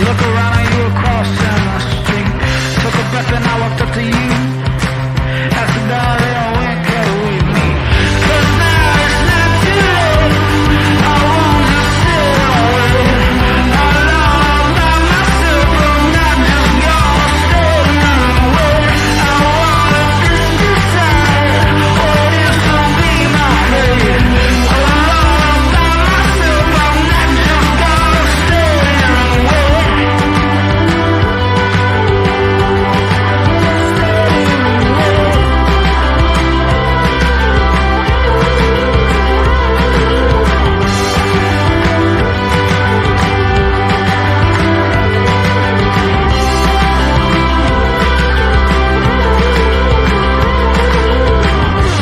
look around and you were crossing the street. Took a breath and I walked up to you. Asked the darling, when could we meet? 'Cause now it's not too late. I won't just sit and wait. Alone by myself, I'm not just gonna stay and wait. I wanna just decide what is to be my fate. Alone by myself, I'm not just gonna stay and wait.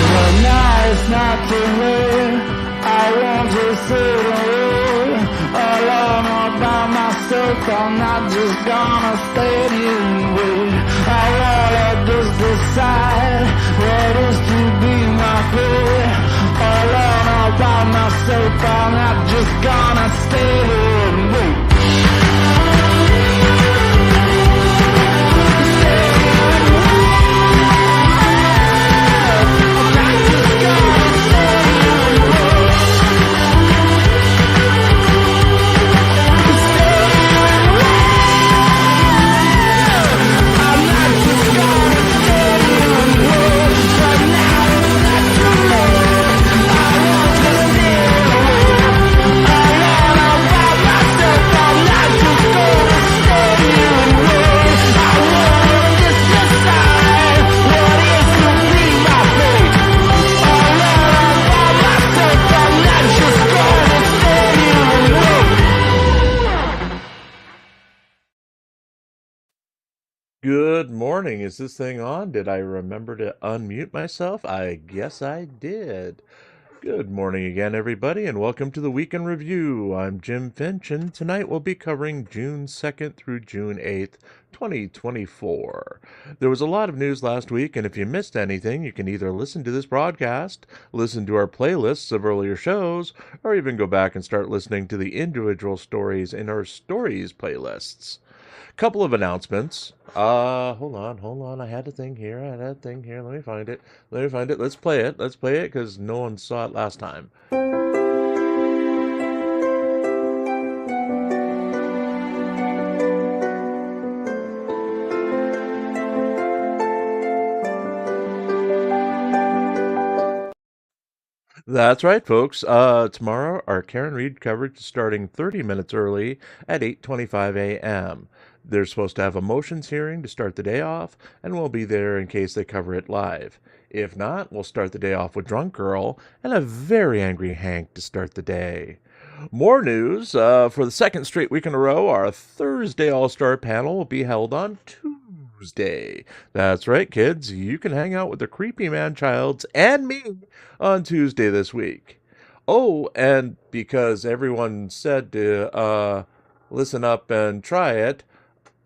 But now it's not too late. I won't just sit away alone all by myself. I'm not just gonna stay here and wait. I wanna just decide what is to be my fate. Alone all by myself. I'm not just gonna stay here and wait. Good morning. Is this thing on? Did I remember to unmute myself? I guess I did. Good morning again, everybody, and welcome to the Week in Review. I'm Jim Finch, and tonight we'll be covering June 2nd through June 8th, 2024. There was a lot of news last week, and if you missed anything, you can either listen to this broadcast, listen to our playlists of earlier shows, or even go back and start listening to the individual stories in our Stories playlists. Couple of announcements. Hold on. I had a thing here. Let me find it. Let's play it because no one saw it last time. That's right, folks. Tomorrow, our Karen Reed coverage is starting 30 minutes early at 8:25 a.m. They're supposed to have a motions hearing to start the day off, and we'll be there in case they cover it live. If not, we'll start the day off with Drunk Gurl and a very angry Hank to start the day. More news. For the second straight week in a row, our Thursday All-Star panel will be held on Tuesday. That's right, kids. You can hang out with the Creepy Man-Childs and me on Tuesday this week. Oh, and because everyone said to listen up and try it,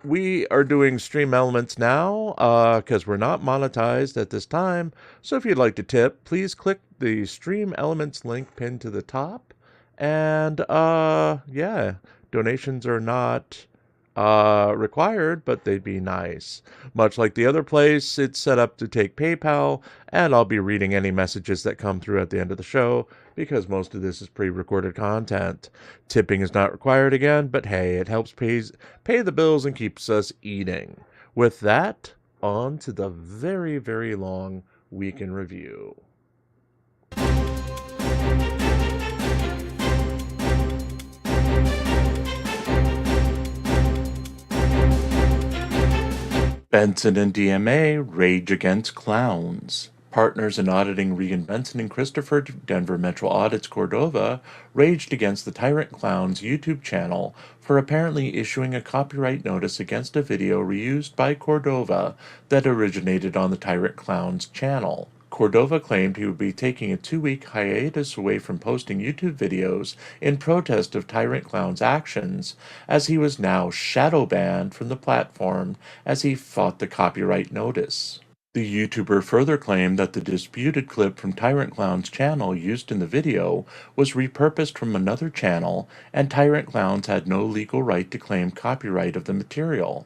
we are doing Stream Elements now because we're not monetized at this time. So if you'd like to tip, please click the Stream Elements link pinned to the top. And yeah, donations are not required, but they'd be nice. Much like the other place, it's set up to take PayPal, and I'll be reading any messages that come through at the end of the show because most of this is pre-recorded content. Tipping is not required again, but hey, it helps pay the bills and keeps us eating. With that, on to the very, very long Week in Review. Benson and DMA rage against clowns. Partners in auditing Regan Benson and Christopher Denver Metro Audits Cordova raged against the Tyrant Clowns YouTube channel for apparently issuing a copyright notice against a video reused by Cordova that originated on the Tyrant Clowns channel. Cordova claimed he would be taking a 2-week hiatus away from posting YouTube videos in protest of Tyrant Clown's actions, as he was now shadow banned from the platform as he fought the copyright notice. The YouTuber further claimed that the disputed clip from Tyrant Clown's channel used in the video was repurposed from another channel, and Tyrant Clowns had no legal right to claim copyright of the material.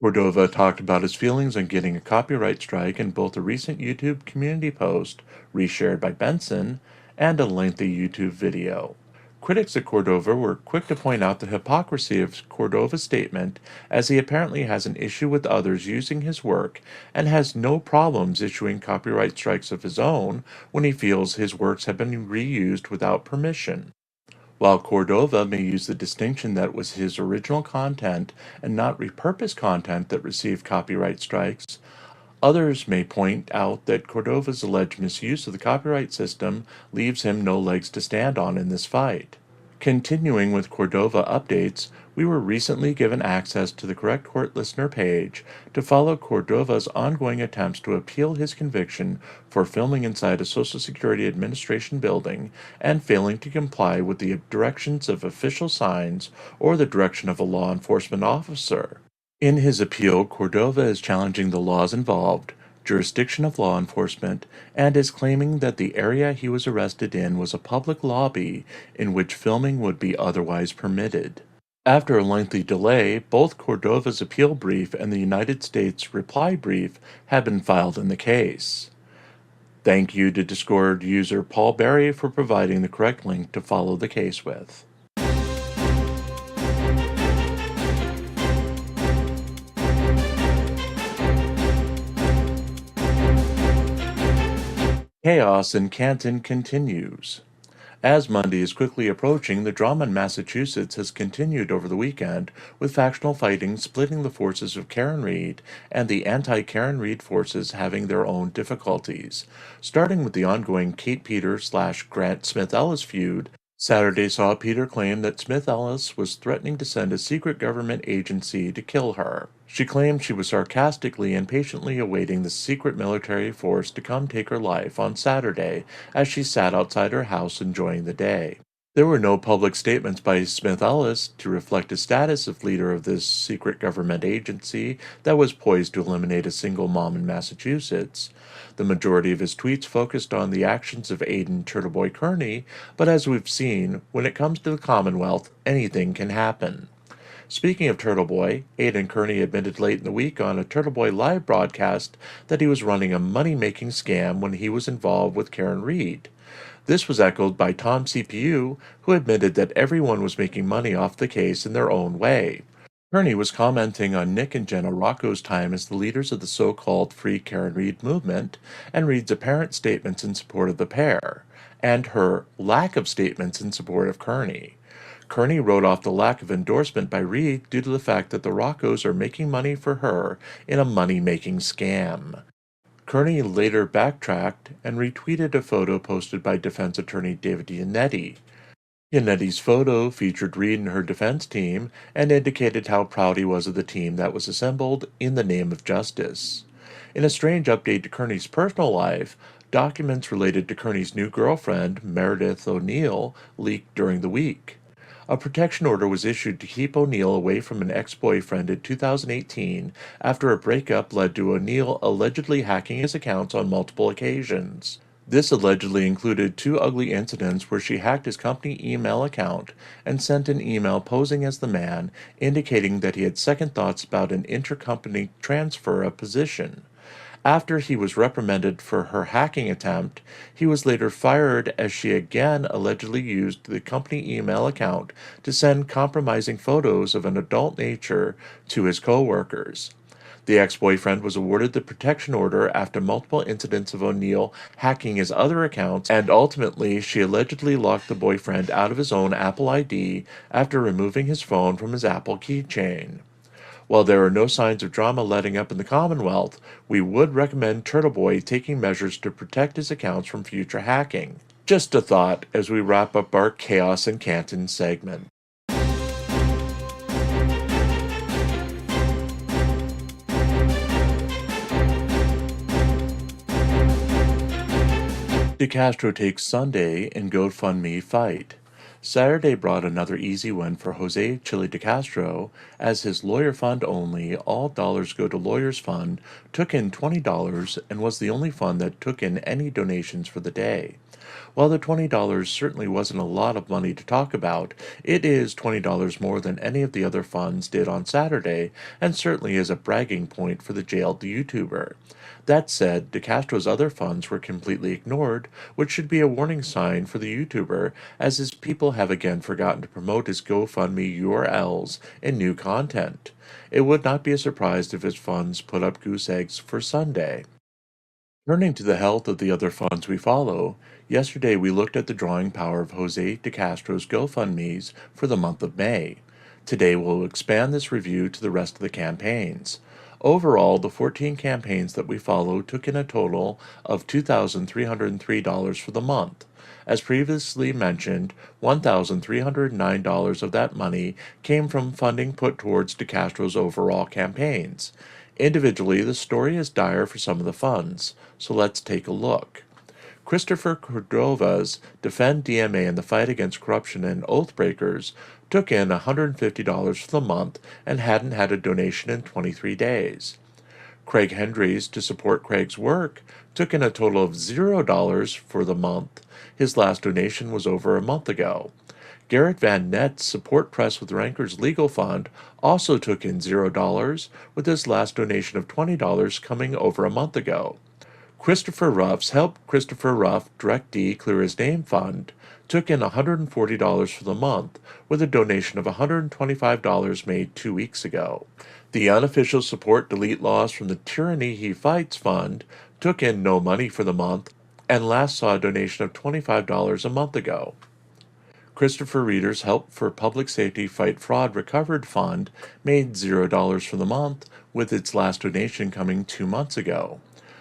Cordova talked about his feelings on getting a copyright strike in both a recent YouTube community post, reshared by Benson, and a lengthy YouTube video. Critics of Cordova were quick to point out the hypocrisy of Cordova's statement, as he apparently has an issue with others using his work and has no problems issuing copyright strikes of his own when he feels his works have been reused without permission. While Cordova may use the distinction that it was his original content and not repurposed content that received copyright strikes, others may point out that Cordova's alleged misuse of the copyright system leaves him no legs to stand on in this fight. Continuing with Cordova updates, we were recently given access to the Correct Court listener page to follow Cordova's ongoing attempts to appeal his conviction for filming inside a Social Security Administration building and failing to comply with the directions of official signs or the direction of a law enforcement officer. In his appeal, Cordova is challenging the laws involved, jurisdiction of law enforcement, and is claiming that the area he was arrested in was a public lobby in which filming would be otherwise permitted. After a lengthy delay, both Cordova's appeal brief and the United States reply brief have been filed in the case. Thank you to Discord user Paul Berry for providing the correct link to follow the case with. Chaos in Canton continues. As Monday is quickly approaching, the drama in Massachusetts has continued over the weekend, with factional fighting splitting the forces of Karen Reed and the anti-Karen Reed forces having their own difficulties. Starting with the ongoing Kate Peters/Grant Smith-Ellis feud, Saturday saw Peter claim that Smith-Ellis was threatening to send a secret government agency to kill her. She claimed she was sarcastically and patiently awaiting the secret military force to come take her life on Saturday as she sat outside her house enjoying the day. There were no public statements by Smith-Ellis to reflect his status of leader of this secret government agency that was poised to eliminate a single mom in Massachusetts. The majority of his tweets focused on the actions of Aidan Turtleboy Kearney, but as we've seen, when it comes to the Commonwealth, anything can happen. Speaking of Turtleboy, Aidan Kearney admitted late in the week on a Turtleboy live broadcast that he was running a money-making scam when he was involved with Karen Reed. This was echoed by Tom CPU, who admitted that everyone was making money off the case in their own way. Kearney was commenting on Nick and Jenna Rocco's time as the leaders of the so-called Free Karen Reed movement, and Reed's apparent statements in support of the pair, and her lack of statements in support of Kearney. Kearney wrote off the lack of endorsement by Reed due to the fact that the Roccos are making money for her in a money-making scam. Kearney later backtracked and retweeted a photo posted by defense attorney David Yannetti. Yannetti's photo featured Reed and her defense team and indicated how proud he was of the team that was assembled in the name of justice. In a strange update to Kearney's personal life, documents related to Kearney's new girlfriend, Meredith O'Neill, leaked during the week. A protection order was issued to keep O'Neill away from an ex-boyfriend in 2018 after a breakup led to O'Neill allegedly hacking his accounts on multiple occasions. This allegedly included 2 ugly incidents where she hacked his company email account and sent an email posing as the man, indicating that he had second thoughts about an intercompany transfer of position. After he was reprimanded for her hacking attempt, he was later fired as she again allegedly used the company email account to send compromising photos of an adult nature to his co-workers. The ex-boyfriend was awarded the protection order after multiple incidents of O'Neill hacking his other accounts, and ultimately she allegedly locked the boyfriend out of his own Apple ID after removing his phone from his Apple keychain. While there are no signs of drama letting up in the Commonwealth, we would recommend Turtleboy taking measures to protect his accounts from future hacking. Just a thought as we wrap up our Chaos in Canton segment. DeCastro takes Sunday in GoFundMe fight. Saturday brought another easy win for Jose Chile de Castro, as his lawyer fund only, all dollars go to lawyers fund, took in $20 and was the only fund that took in any donations for the day. While the $20 certainly wasn't a lot of money to talk about, it is $20 more than any of the other funds did on Saturday, and certainly is a bragging point for the jailed YouTuber. That said, DeCastro's other funds were completely ignored, which should be a warning sign for the YouTuber, as his people have again forgotten to promote his GoFundMe URLs in new content. It would not be a surprise if his funds put up goose eggs for Sunday. Turning to the health of the other funds we follow, yesterday we looked at the drawing power of Jose de Castro's GoFundMes for the month of May. Today we'll expand this review to the rest of the campaigns. Overall, the 14 campaigns that we follow took in a total of $2,303 for the month. As previously mentioned, $1,309 of that money came from funding put towards de Castro's overall campaigns. Individually, the story is dire for some of the funds, so let's take a look. Christopher Cordova's Defend DMA in the Fight Against Corruption and Oathbreakers took in $150 for the month and hadn't had a donation in 23 days. Craig Hendry's To Support Craig's Work took in a total of $0 for the month. His last donation was over a month ago. Garrett Van Net's Support Press with Rankers Legal Fund also took in $0, with his last donation of $20 coming over a month ago. Christopher Ruff's Help Christopher Ruff Direct D Clear His Name Fund took in $140 for the month, with a donation of $125 made 2 weeks ago. The Unofficial Support Delete Laws from the Tyranny He Fights Fund took in no money for the month, and last saw a donation of $25 a month ago. Christopher Reader's Help for Public Safety Fight Fraud Recovered Fund made $0 for the month, with its last donation coming 2 months ago.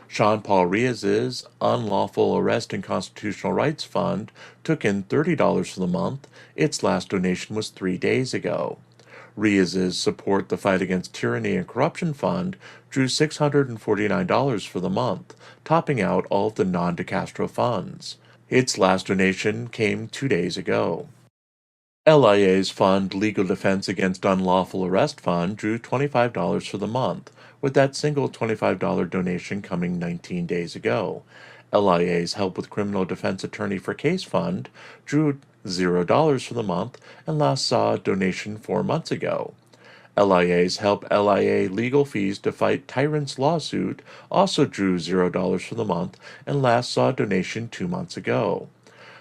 Sean Paul Riaz's Unlawful Arrest and Constitutional Rights Fund took in $30 for the month. Its last donation was 3 days ago. Riaz's Support the Fight Against Tyranny and Corruption Fund drew $649 for the month, topping out all of the non-De Castro funds. Its last donation came 2 days ago. LIA's Fund Legal Defense Against Unlawful Arrest Fund drew $25 for the month, with that single $25 donation coming 19 days ago. LIA's Help with Criminal Defense Attorney for Case Fund drew $0 for the month and last saw a donation 4 months ago. LIA's Help LIA Legal Fees to Fight Tyrants lawsuit also drew $0 for the month and last saw a donation 2 months ago.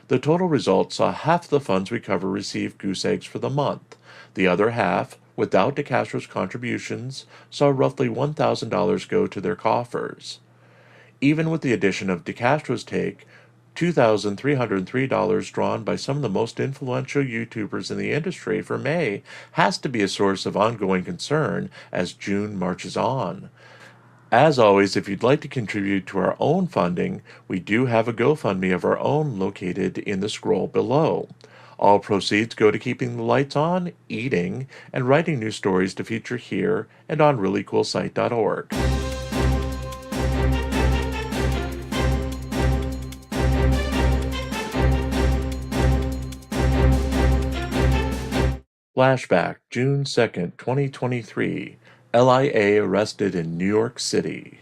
The total result saw half the funds we cover receive goose eggs for the month. The other half, without De Castro's contributions, saw roughly $1,000 go to their coffers. Even with the addition of De Castro's take, $2,303 drawn by some of the most influential YouTubers in the industry for May has to be a source of ongoing concern as June marches on. As always, if you'd like to contribute to our own funding, we do have a GoFundMe of our own located in the scroll below. All proceeds go to keeping the lights on, eating, and writing new stories to feature here and on ReallyCoolSite.org. Flashback, June 2nd, 2023. LIA arrested in New York City.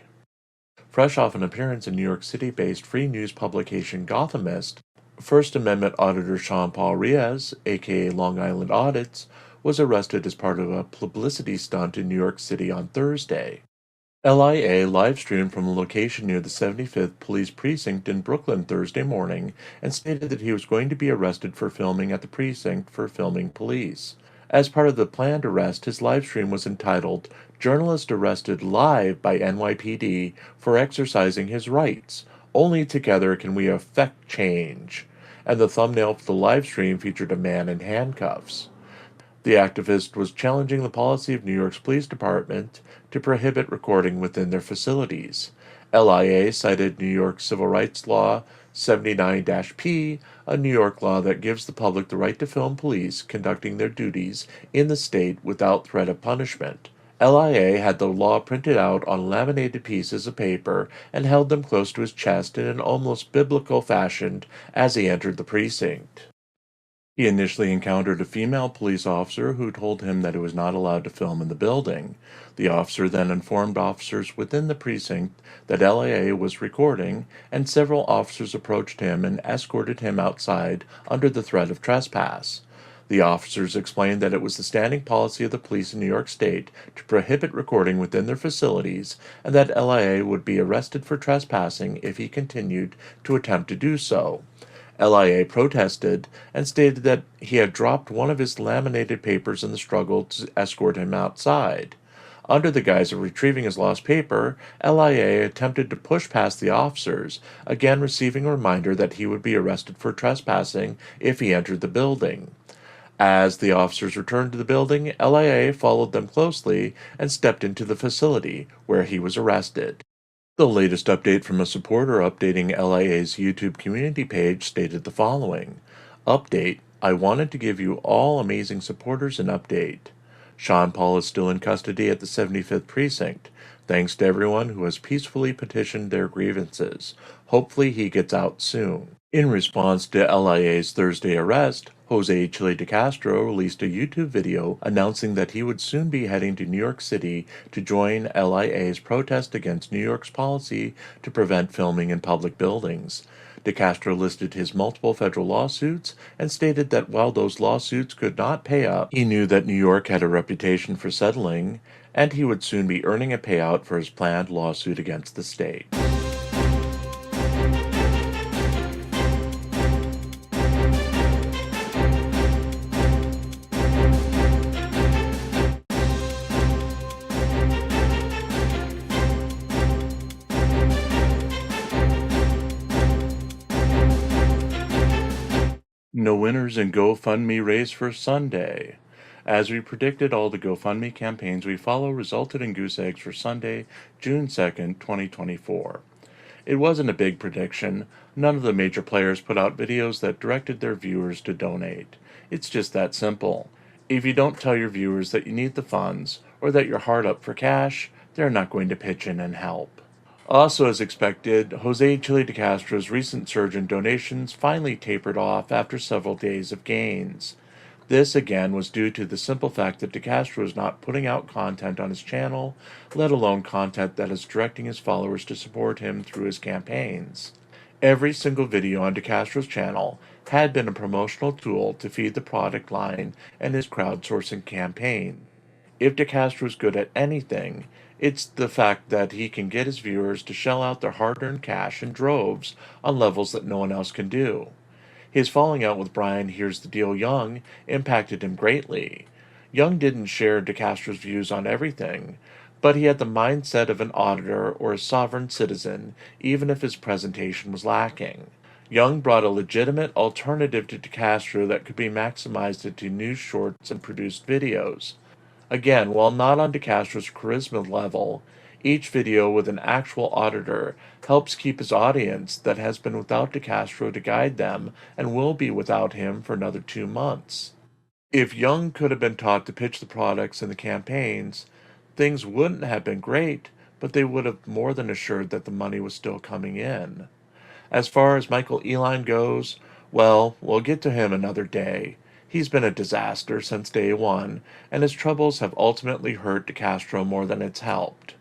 Fresh off an appearance in New York City-based free news publication Gothamist, First Amendment auditor Sean Paul Riaz, aka Long Island Audits, was arrested as part of a publicity stunt in New York City on Thursday. LIA livestreamed from a location near the 75th Police Precinct in Brooklyn Thursday morning and stated that he was going to be arrested for filming at the precinct for filming police. As part of the planned arrest, his livestream was entitled, "Journalist Arrested Live by NYPD for Exercising His Rights. Only together can we affect change." And the thumbnail for the livestream featured a man in handcuffs. The activist was challenging the policy of New York's police department to prohibit recording within their facilities. LIA cited New York Civil Rights Law 79-P, a New York law that gives the public the right to film police conducting their duties in the state without threat of punishment. LIA had the law printed out on laminated pieces of paper and held them close to his chest in an almost biblical fashion as he entered the precinct. He initially encountered a female police officer who told him that he was not allowed to film in the building. The officer then informed officers within the precinct that LAA was recording, and several officers approached him and escorted him outside under the threat of trespass. The officers explained that it was the standing policy of the police in New York State to prohibit recording within their facilities, and that LIA would be arrested for trespassing if he continued to attempt to do so. LIA protested and stated that he had dropped one of his laminated papers in the struggle to escort him outside. Under the guise of retrieving his lost paper, LIA attempted to push past the officers, again receiving a reminder that he would be arrested for trespassing if he entered the building. As the officers returned to the building, LIA followed them closely and stepped into the facility, where he was arrested. The latest update from a supporter updating LIA's YouTube community page stated the following: Update: I wanted to give you all amazing supporters an update. Sean Paul is still in custody at the 75th Precinct. Thanks to everyone who has peacefully petitioned their grievances. Hopefully he gets out soon. In response to LIA's Thursday arrest, Jose Chile de Castro released a YouTube video announcing that he would soon be heading to New York City to join LIA's protest against New York's policy to prevent filming in public buildings. De Castro listed his multiple federal lawsuits and stated that while those lawsuits could not pay up, he knew that New York had a reputation for settling, and he would soon be earning a payout for his planned lawsuit against the state. No winners in GoFundMe race for Sunday. As we predicted, all the GoFundMe campaigns we follow resulted in goose eggs for Sunday, June 2nd, 2024. It wasn't a big prediction. None of the major players put out videos that directed their viewers to donate. It's just that simple. If you don't tell your viewers that you need the funds, or that you're hard up for cash, they're not going to pitch in and help. Also, as expected, Jose Chile de Castro's recent surge in donations finally tapered off after several days of gains. This, again, was due to the simple fact that de Castro is not putting out content on his channel, let alone content that is directing his followers to support him through his campaigns. Every single video on de Castro's channel had been a promotional tool to feed the product line and his crowdsourcing campaign. If de Castro is good at anything, it's the fact that he can get his viewers to shell out their hard-earned cash in droves on levels that no one else can do. His falling out with Brian Here's the Deal Young impacted him greatly. Young didn't share de Castro's views on everything, but he had the mindset of an auditor or a sovereign citizen, even if his presentation was lacking. Young brought a legitimate alternative to de Castro that could be maximized into news shorts and produced videos. Again, while not on de Castro's charisma level, each video with an actual auditor helps keep his audience that has been without de Castro to guide them and will be without him for another 2 months. If Young could have been taught to pitch the products and the campaigns, things wouldn't have been great, but they would have more than assured that the money was still coming in. As far as Michael Eline goes, well, we'll get to him another day. He's been a disaster since day one, and his troubles have ultimately hurt de Castro more than it's helped.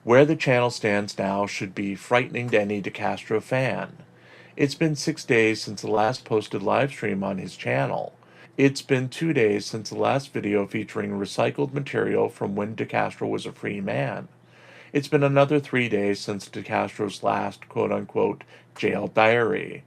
Where the channel stands now should be frightening to any de Castro fan. It's been 6 days since the last posted livestream on his channel. It's been 2 days since the last video featuring recycled material from when de Castro was a free man. It's been another 3 days since de Castro's last quote-unquote jail diary.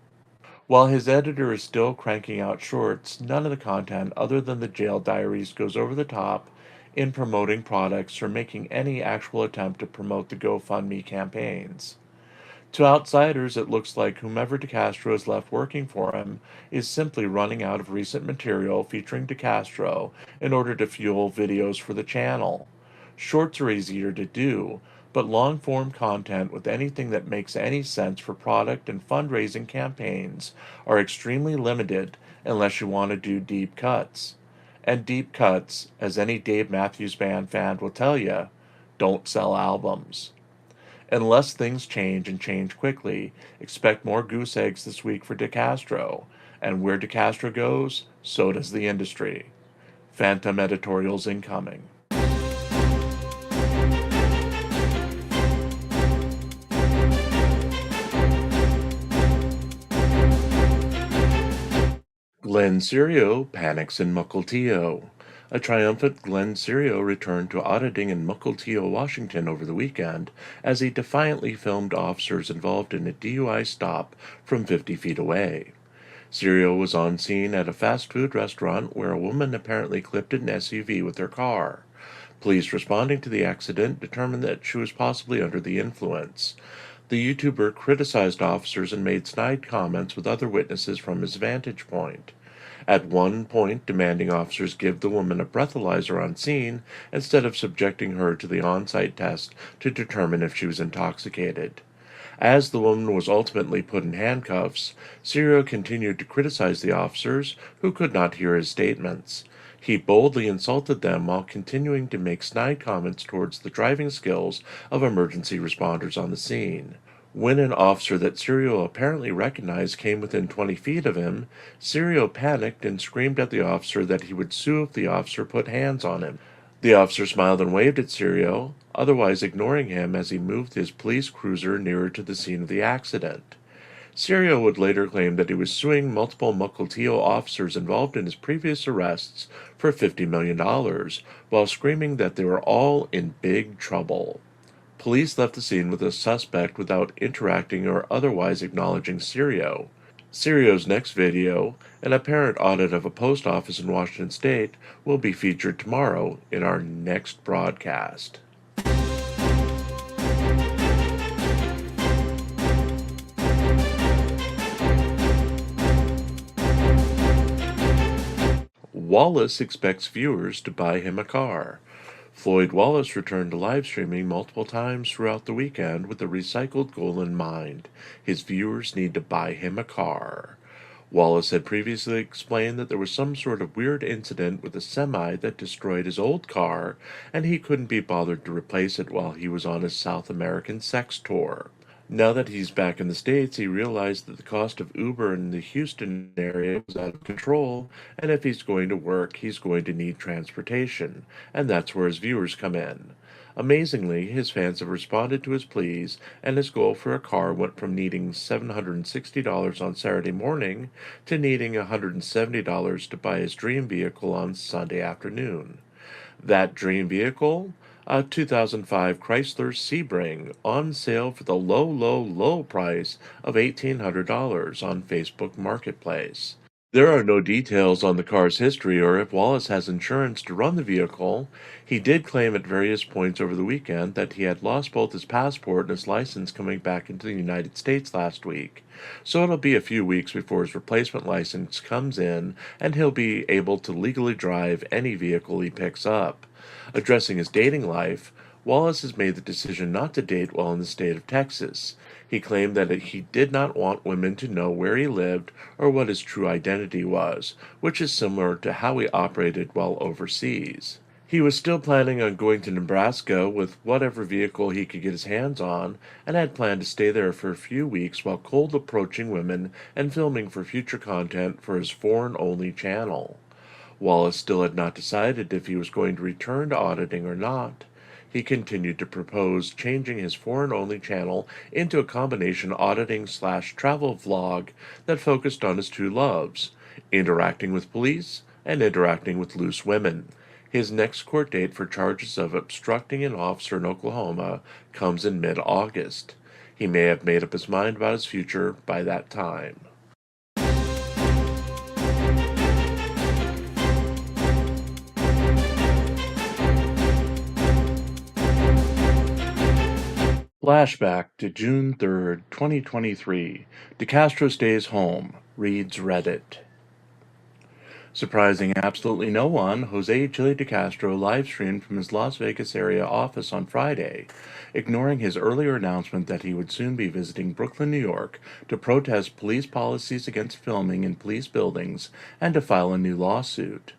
While his editor is still cranking out shorts, none of the content other than the jail diaries goes over the top in promoting products or making any actual attempt to promote the GoFundMe campaigns. To outsiders, it looks like whomever de Castro has left working for him is simply running out of recent material featuring de Castro in order to fuel videos for the channel. Shorts are easier to do, but long-form content with anything that makes any sense for product and fundraising campaigns are extremely limited unless you want to do deep cuts. And deep cuts, as any Dave Matthews Band fan will tell you, don't sell albums. Unless things change and change quickly, expect more goose eggs this week for de Castro. And where DeCastro goes, so does the industry. Phantom editorials incoming. Glenn Serio panics in Mukilteo. A triumphant Glenn Serio returned to auditing in Mukilteo, Washington over the weekend as he defiantly filmed officers involved in a DUI stop from 50 feet away. Serio was on scene at a fast food restaurant where a woman apparently clipped an SUV with her car. Police responding to the accident determined that she was possibly under the influence. The YouTuber criticized officers and made snide comments with other witnesses from his vantage point. At one point demanding officers give the woman a breathalyzer on scene instead of subjecting her to the on-site test to determine if she was intoxicated. As the woman was ultimately put in handcuffs, Serio continued to criticize the officers, who could not hear his statements. He boldly insulted them while continuing to make snide comments towards the driving skills of emergency responders on the scene. When an officer that Serio apparently recognized came within 20 feet of him, Serio panicked and screamed at the officer that he would sue if the officer put hands on him. The officer smiled and waved at Serio, otherwise ignoring him as he moved his police cruiser nearer to the scene of the accident. Serio would later claim that he was suing multiple Mukilteo officers involved in his previous arrests for $50 million, while screaming that they were all in big trouble. Police left the scene with the suspect without interacting or otherwise acknowledging Serio. Serio's next video, an apparent audit of a post office in Washington State, will be featured tomorrow in our next broadcast. Wallace expects viewers to buy him a car. Floyd Wallace returned to live streaming multiple times throughout the weekend with a recycled goal in mind. His viewers need to buy him a car. Wallace had previously explained that there was some sort of weird incident with a semi that destroyed his old car, and he couldn't be bothered to replace it while he was on his South American sex tour. Now that he's back in the States, he realized that the cost of Uber in the Houston area was out of control, and if he's going to work, he's going to need transportation, and that's where his viewers come in. Amazingly, his fans have responded to his pleas, and his goal for a car went from needing $760 on Saturday morning to needing $170 to buy his dream vehicle on Sunday afternoon. That dream vehicle? A 2005 Chrysler Sebring, on sale for the low price of $1,800 on Facebook Marketplace. There are no details on the car's history or if Wallace has insurance to run the vehicle. He did claim at various points over the weekend that he had lost both his passport and his license coming back into the United States last week. So it'll be a few weeks before his replacement license comes in and he'll be able to legally drive any vehicle he picks up. Addressing his dating life, Wallace has made the decision not to date while in the state of Texas. He claimed that he did not want women to know where he lived or what his true identity was, which is similar to how he operated while overseas. He was still planning on going to Nebraska with whatever vehicle he could get his hands on, and had planned to stay there for a few weeks while cold approaching women and filming for future content for his foreign-only channel. Wallace still had not decided if he was going to return to auditing or not. He continued to propose changing his foreign-only channel into a combination auditing/travel vlog that focused on his two loves, interacting with police and interacting with loose women. His next court date for charges of obstructing an officer in Oklahoma comes in mid-August. He may have made up his mind about his future by that time. Flashback to June 3rd, 2023. DeCastro stays home, reads Reddit. Surprising absolutely no one, Jose Chili DeCastro live-streamed from his Las Vegas area office on Friday, ignoring his earlier announcement that he would soon be visiting Brooklyn, New York, to protest police policies against filming in police buildings and to file a new lawsuit.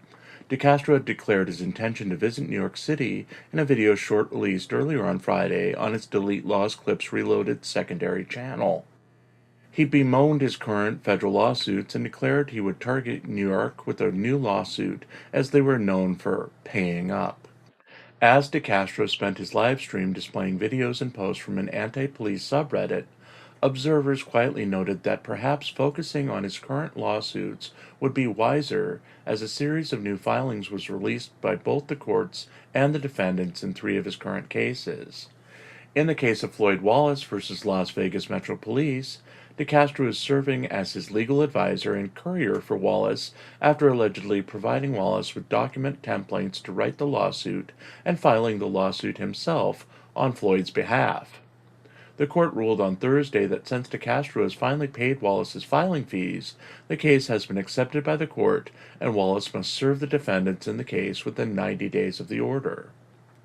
DeCastro had declared his intention to visit New York City in a video short released earlier on Friday on its Delete Lost Clips Reloaded secondary channel. He bemoaned his current federal lawsuits and declared he would target New York with a new lawsuit as they were known for paying up. As DeCastro spent his live stream displaying videos and posts from an anti-police subreddit, observers quietly noted that perhaps focusing on his current lawsuits would be wiser, as a series of new filings was released by both the courts and the defendants in 3 of his current cases. In the case of Floyd Wallace versus Las Vegas Metro Police, DeCastro is serving as his legal advisor and courier for Wallace after allegedly providing Wallace with document templates to write the lawsuit and filing the lawsuit himself on Floyd's behalf. The court ruled on Thursday that since DeCastro has finally paid Wallace's filing fees, the case has been accepted by the court and Wallace must serve the defendants in the case within 90 days of the order.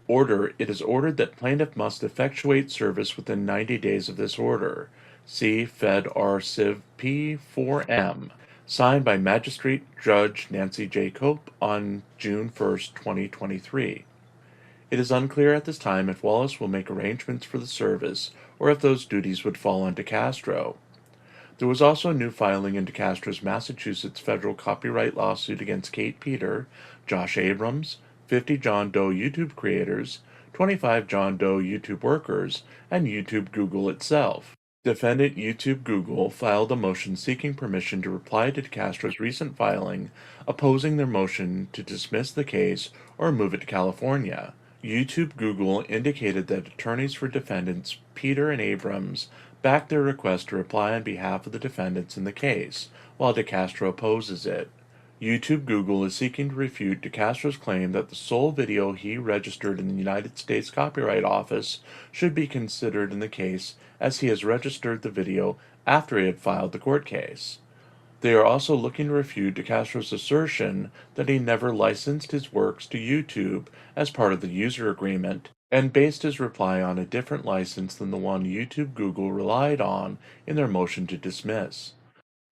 It is ordered that plaintiff must effectuate service within 90 days of this order. See Fed R. Civ P. 4M, signed by Magistrate Judge Nancy J. Cope on June 1, 2023. It is unclear at this time if Wallace will make arrangements for the service or if those duties would fall on DeCastro. There was also a new filing in DeCastro's Massachusetts federal copyright lawsuit against Kate Peter, Josh Abrams, 50 John Doe YouTube creators, 25 John Doe YouTube workers, and YouTube Google itself. Defendant YouTube Google filed a motion seeking permission to reply to DeCastro's recent filing, opposing their motion to dismiss the case or move it to California. YouTube Google indicated that attorneys for defendants Peter and Abrams backed their request to reply on behalf of the defendants in the case, while DeCastro opposes it. YouTube Google is seeking to refute DeCastro's claim that the sole video he registered in the United States Copyright Office should be considered in the case, as he has registered the video after he had filed the court case. They are also looking to refute DeCastro's assertion that he never licensed his works to YouTube as part of the user agreement and based his reply on a different license than the one YouTube Google relied on in their motion to dismiss.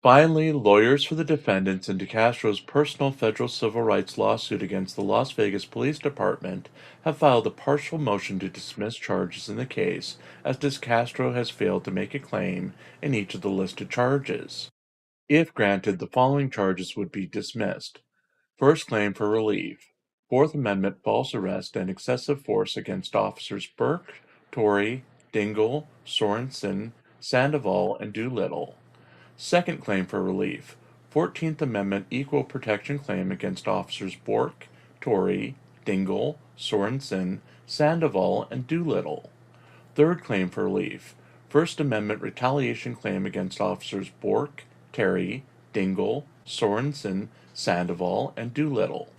Finally, lawyers for the defendants in DeCastro's personal federal civil rights lawsuit against the Las Vegas Police Department have filed a partial motion to dismiss charges in the case, as DeCastro has failed to make a claim in each of the listed charges. If granted, the following charges would be dismissed. First claim for relief: Fourth Amendment false arrest and excessive force against officers Burke, Torrey, Dingle, Sorensen, Sandoval, and Doolittle. Second claim for relief: 14th Amendment equal protection claim against officers Bork, Torrey, Dingle, Sorensen, Sandoval, and Doolittle. Third claim for relief: First Amendment retaliation claim against officers Bork, Terry, Dingle, Sorensen, Sandoval, and Doolittle.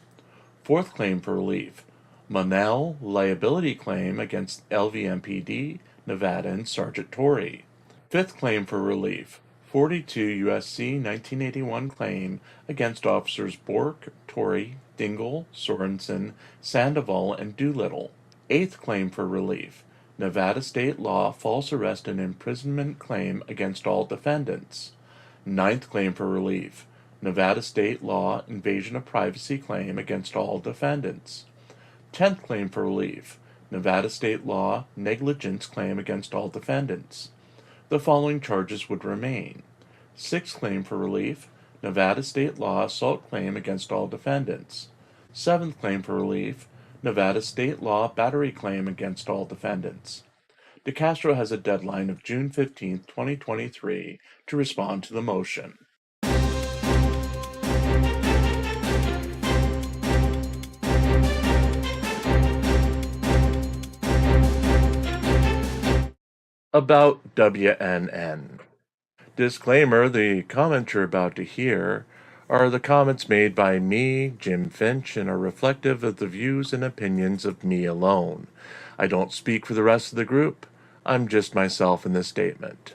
Fourth claim for relief: Monell liability claim against LVMPD, Nevada, and Sergeant Torrey. Fifth claim for relief: 42 U.S.C. 1981 claim against officers Bork, Torrey, Dingle, Sorensen, Sandoval, and Doolittle. Eighth claim for relief: Nevada state law false arrest and imprisonment claim against all defendants. Ninth claim for relief: Nevada state law invasion of privacy claim against all defendants. 10th claim for relief: Nevada state law negligence claim against all defendants. The following charges would remain. Sixth claim for relief: Nevada state law assault claim against all defendants. Seventh claim for relief: Nevada state law battery claim against all defendants. DeCastro has a deadline of June 15, 2023 to respond to the motion. About WNN. Disclaimer: the comments you're about to hear are the comments made by me, Jim Finch, and are reflective of the views and opinions of me alone. I don't speak for the rest of the group. I'm just myself in this statement.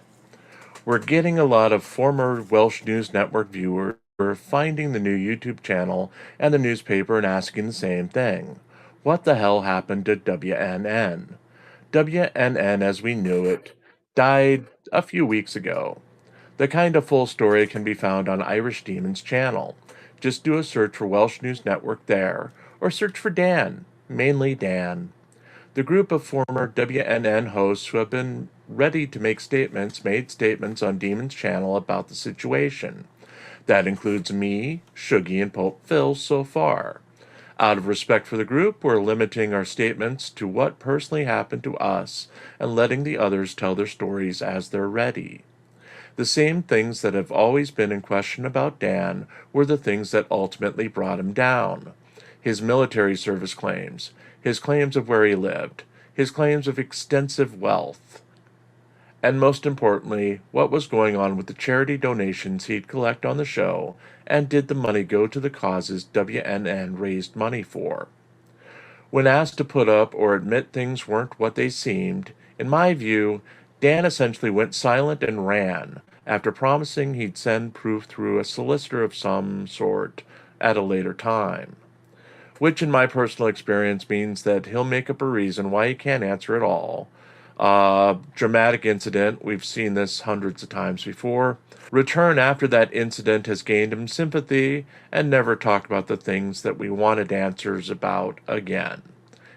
We're getting a lot of former Welsh News Network viewers finding the new YouTube channel and the newspaper and asking the same thing. What the hell happened to WNN? WNN as we knew it died a few weeks ago. The kind of full story can be found on Irish Demon's channel. Just do a search for Welsh News Network there, or search for Dan, mainly Dan. The group of former WNN hosts who have been ready to make statements made statements on Demon's channel about the situation. That includes me, Shuggy, and Pope Phil so far. Out of respect for the group, we're limiting our statements to what personally happened to us and letting the others tell their stories as they're ready. The same things that have always been in question about Dan were the things that ultimately brought him down. His military service claims, his claims of where he lived, his claims of extensive wealth, and most importantly, what was going on with the charity donations he'd collect on the show, and did the money go to the causes WNN raised money for? When asked to put up or admit things weren't what they seemed, in my view, Dan essentially went silent and ran, after promising he'd send proof through a solicitor of some sort at a later time. Which, in my personal experience, means that he'll make up a reason why he can't answer at all. Dramatic incident, we've seen this hundreds of times before. Return after that incident has gained him sympathy, and never talk about the things that we wanted answers about again.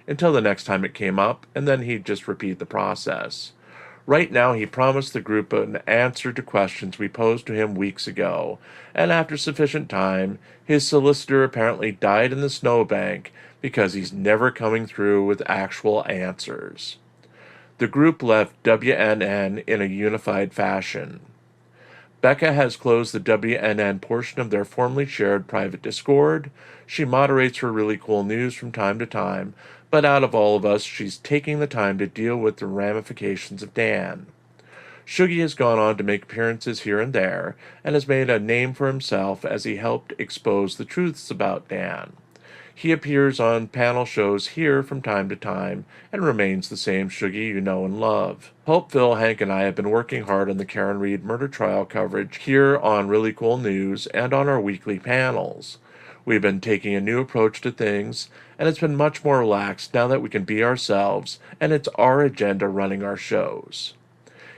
Until the next time it came up, and then he'd just repeat the process. Right now, he promised the group an answer to questions we posed to him weeks ago, and after sufficient time, his solicitor apparently died in the snowbank because he's never coming through with actual answers. The group left WNN in a unified fashion. Becca has closed the WNN portion of their formerly shared private Discord. She moderates her Really Cool News from time to time, but out of all of us, she's taking the time to deal with the ramifications of Dan. Shuggy has gone on to make appearances here and there, and has made a name for himself as he helped expose the truths about Dan. He appears on panel shows here from time to time, and remains the same Shuggy you know and love. Hope, Phil, Hank, and I have been working hard on the Karen Reed murder trial coverage here on Really Cool News and on our weekly panels. We've been taking a new approach to things, and it's been much more relaxed now that we can be ourselves, and it's our agenda running our shows.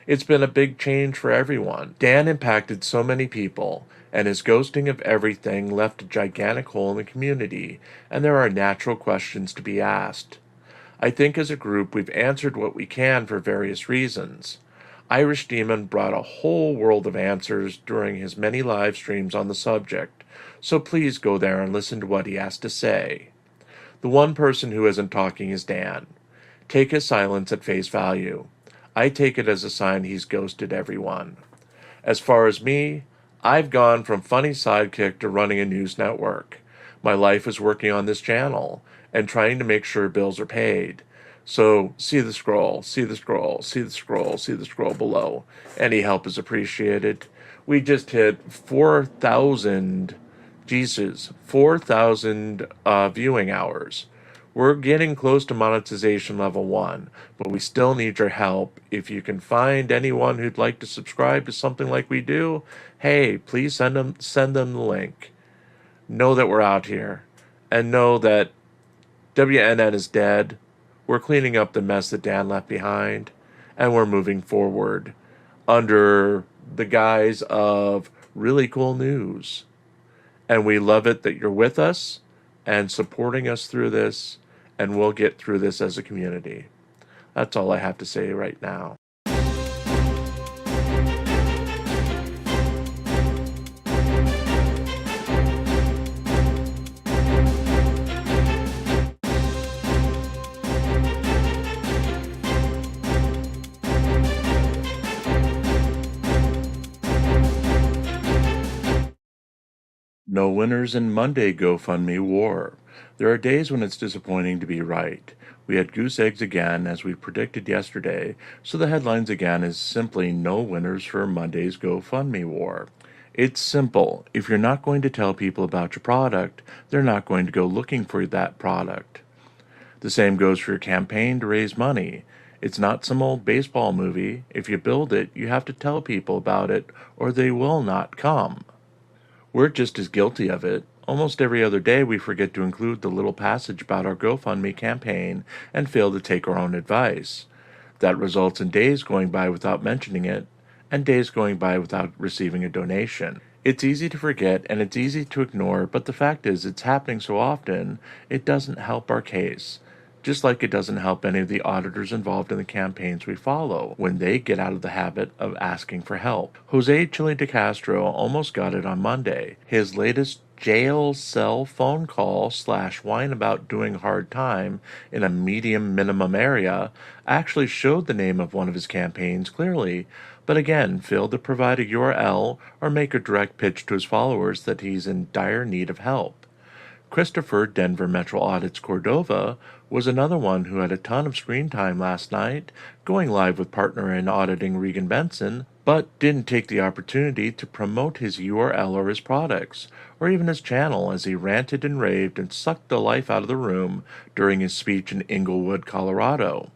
It's been a big change for everyone. Dan impacted so many people, and his ghosting of everything left a gigantic hole in the community, and there are natural questions to be asked. I think as a group we've answered what we can for various reasons. Irish Demon brought a whole world of answers during his many live streams on the subject, so please go there and listen to what he has to say. The one person who isn't talking is Dan. Take his silence at face value. I take it as a sign he's ghosted everyone. As far as me, I've gone from funny sidekick to running a news network. My life is working on this channel and trying to make sure bills are paid. So see the scroll, see the scroll, see the scroll, see the scroll below. Any help is appreciated. We just hit 4,000 viewing hours. We're getting close to monetization level 1, but we still need your help. If you can find anyone who'd like to subscribe to something like we do, hey, please send them the link. Know that we're out here, and know that WNN is dead. We're cleaning up the mess that Dan left behind, and we're moving forward under the guise of Really Cool News. And we love it that you're with us and supporting us through this, and we'll get through this as a community. That's all I have to say right now. No winners in Monday GoFundMe war. There are days when it's disappointing to be right. We had goose eggs again, as we predicted yesterday, so the headlines again is simply no winners for Monday's GoFundMe war. It's simple. If you're not going to tell people about your product, they're not going to go looking for that product. The same goes for your campaign to raise money. It's not some old baseball movie. If you build it, you have to tell people about it, or they will not come. We're just as guilty of it. Almost every other day we forget to include the little passage about our GoFundMe campaign and fail to take our own advice. That results in days going by without mentioning it, and days going by without receiving a donation. It's easy to forget and it's easy to ignore, but the fact is it's happening so often, it doesn't help our case. just like it doesn't help any of the auditors involved in the campaigns we follow when they get out of the habit of asking for help. Jose Chile de Castro almost got it on Monday. His latest jail cell phone call / whine about doing hard time in a medium minimum area actually showed the name of one of his campaigns clearly, but again failed to provide a URL or make a direct pitch to his followers that he's in dire need of help. Christopher Denver Metro Audits Cordova was another one who had a ton of screen time last night, going live with partner in auditing Regan Benson, but didn't take the opportunity to promote his URL or his products, or even his channel, as he ranted and raved and sucked the life out of the room during his speech in Inglewood, Colorado.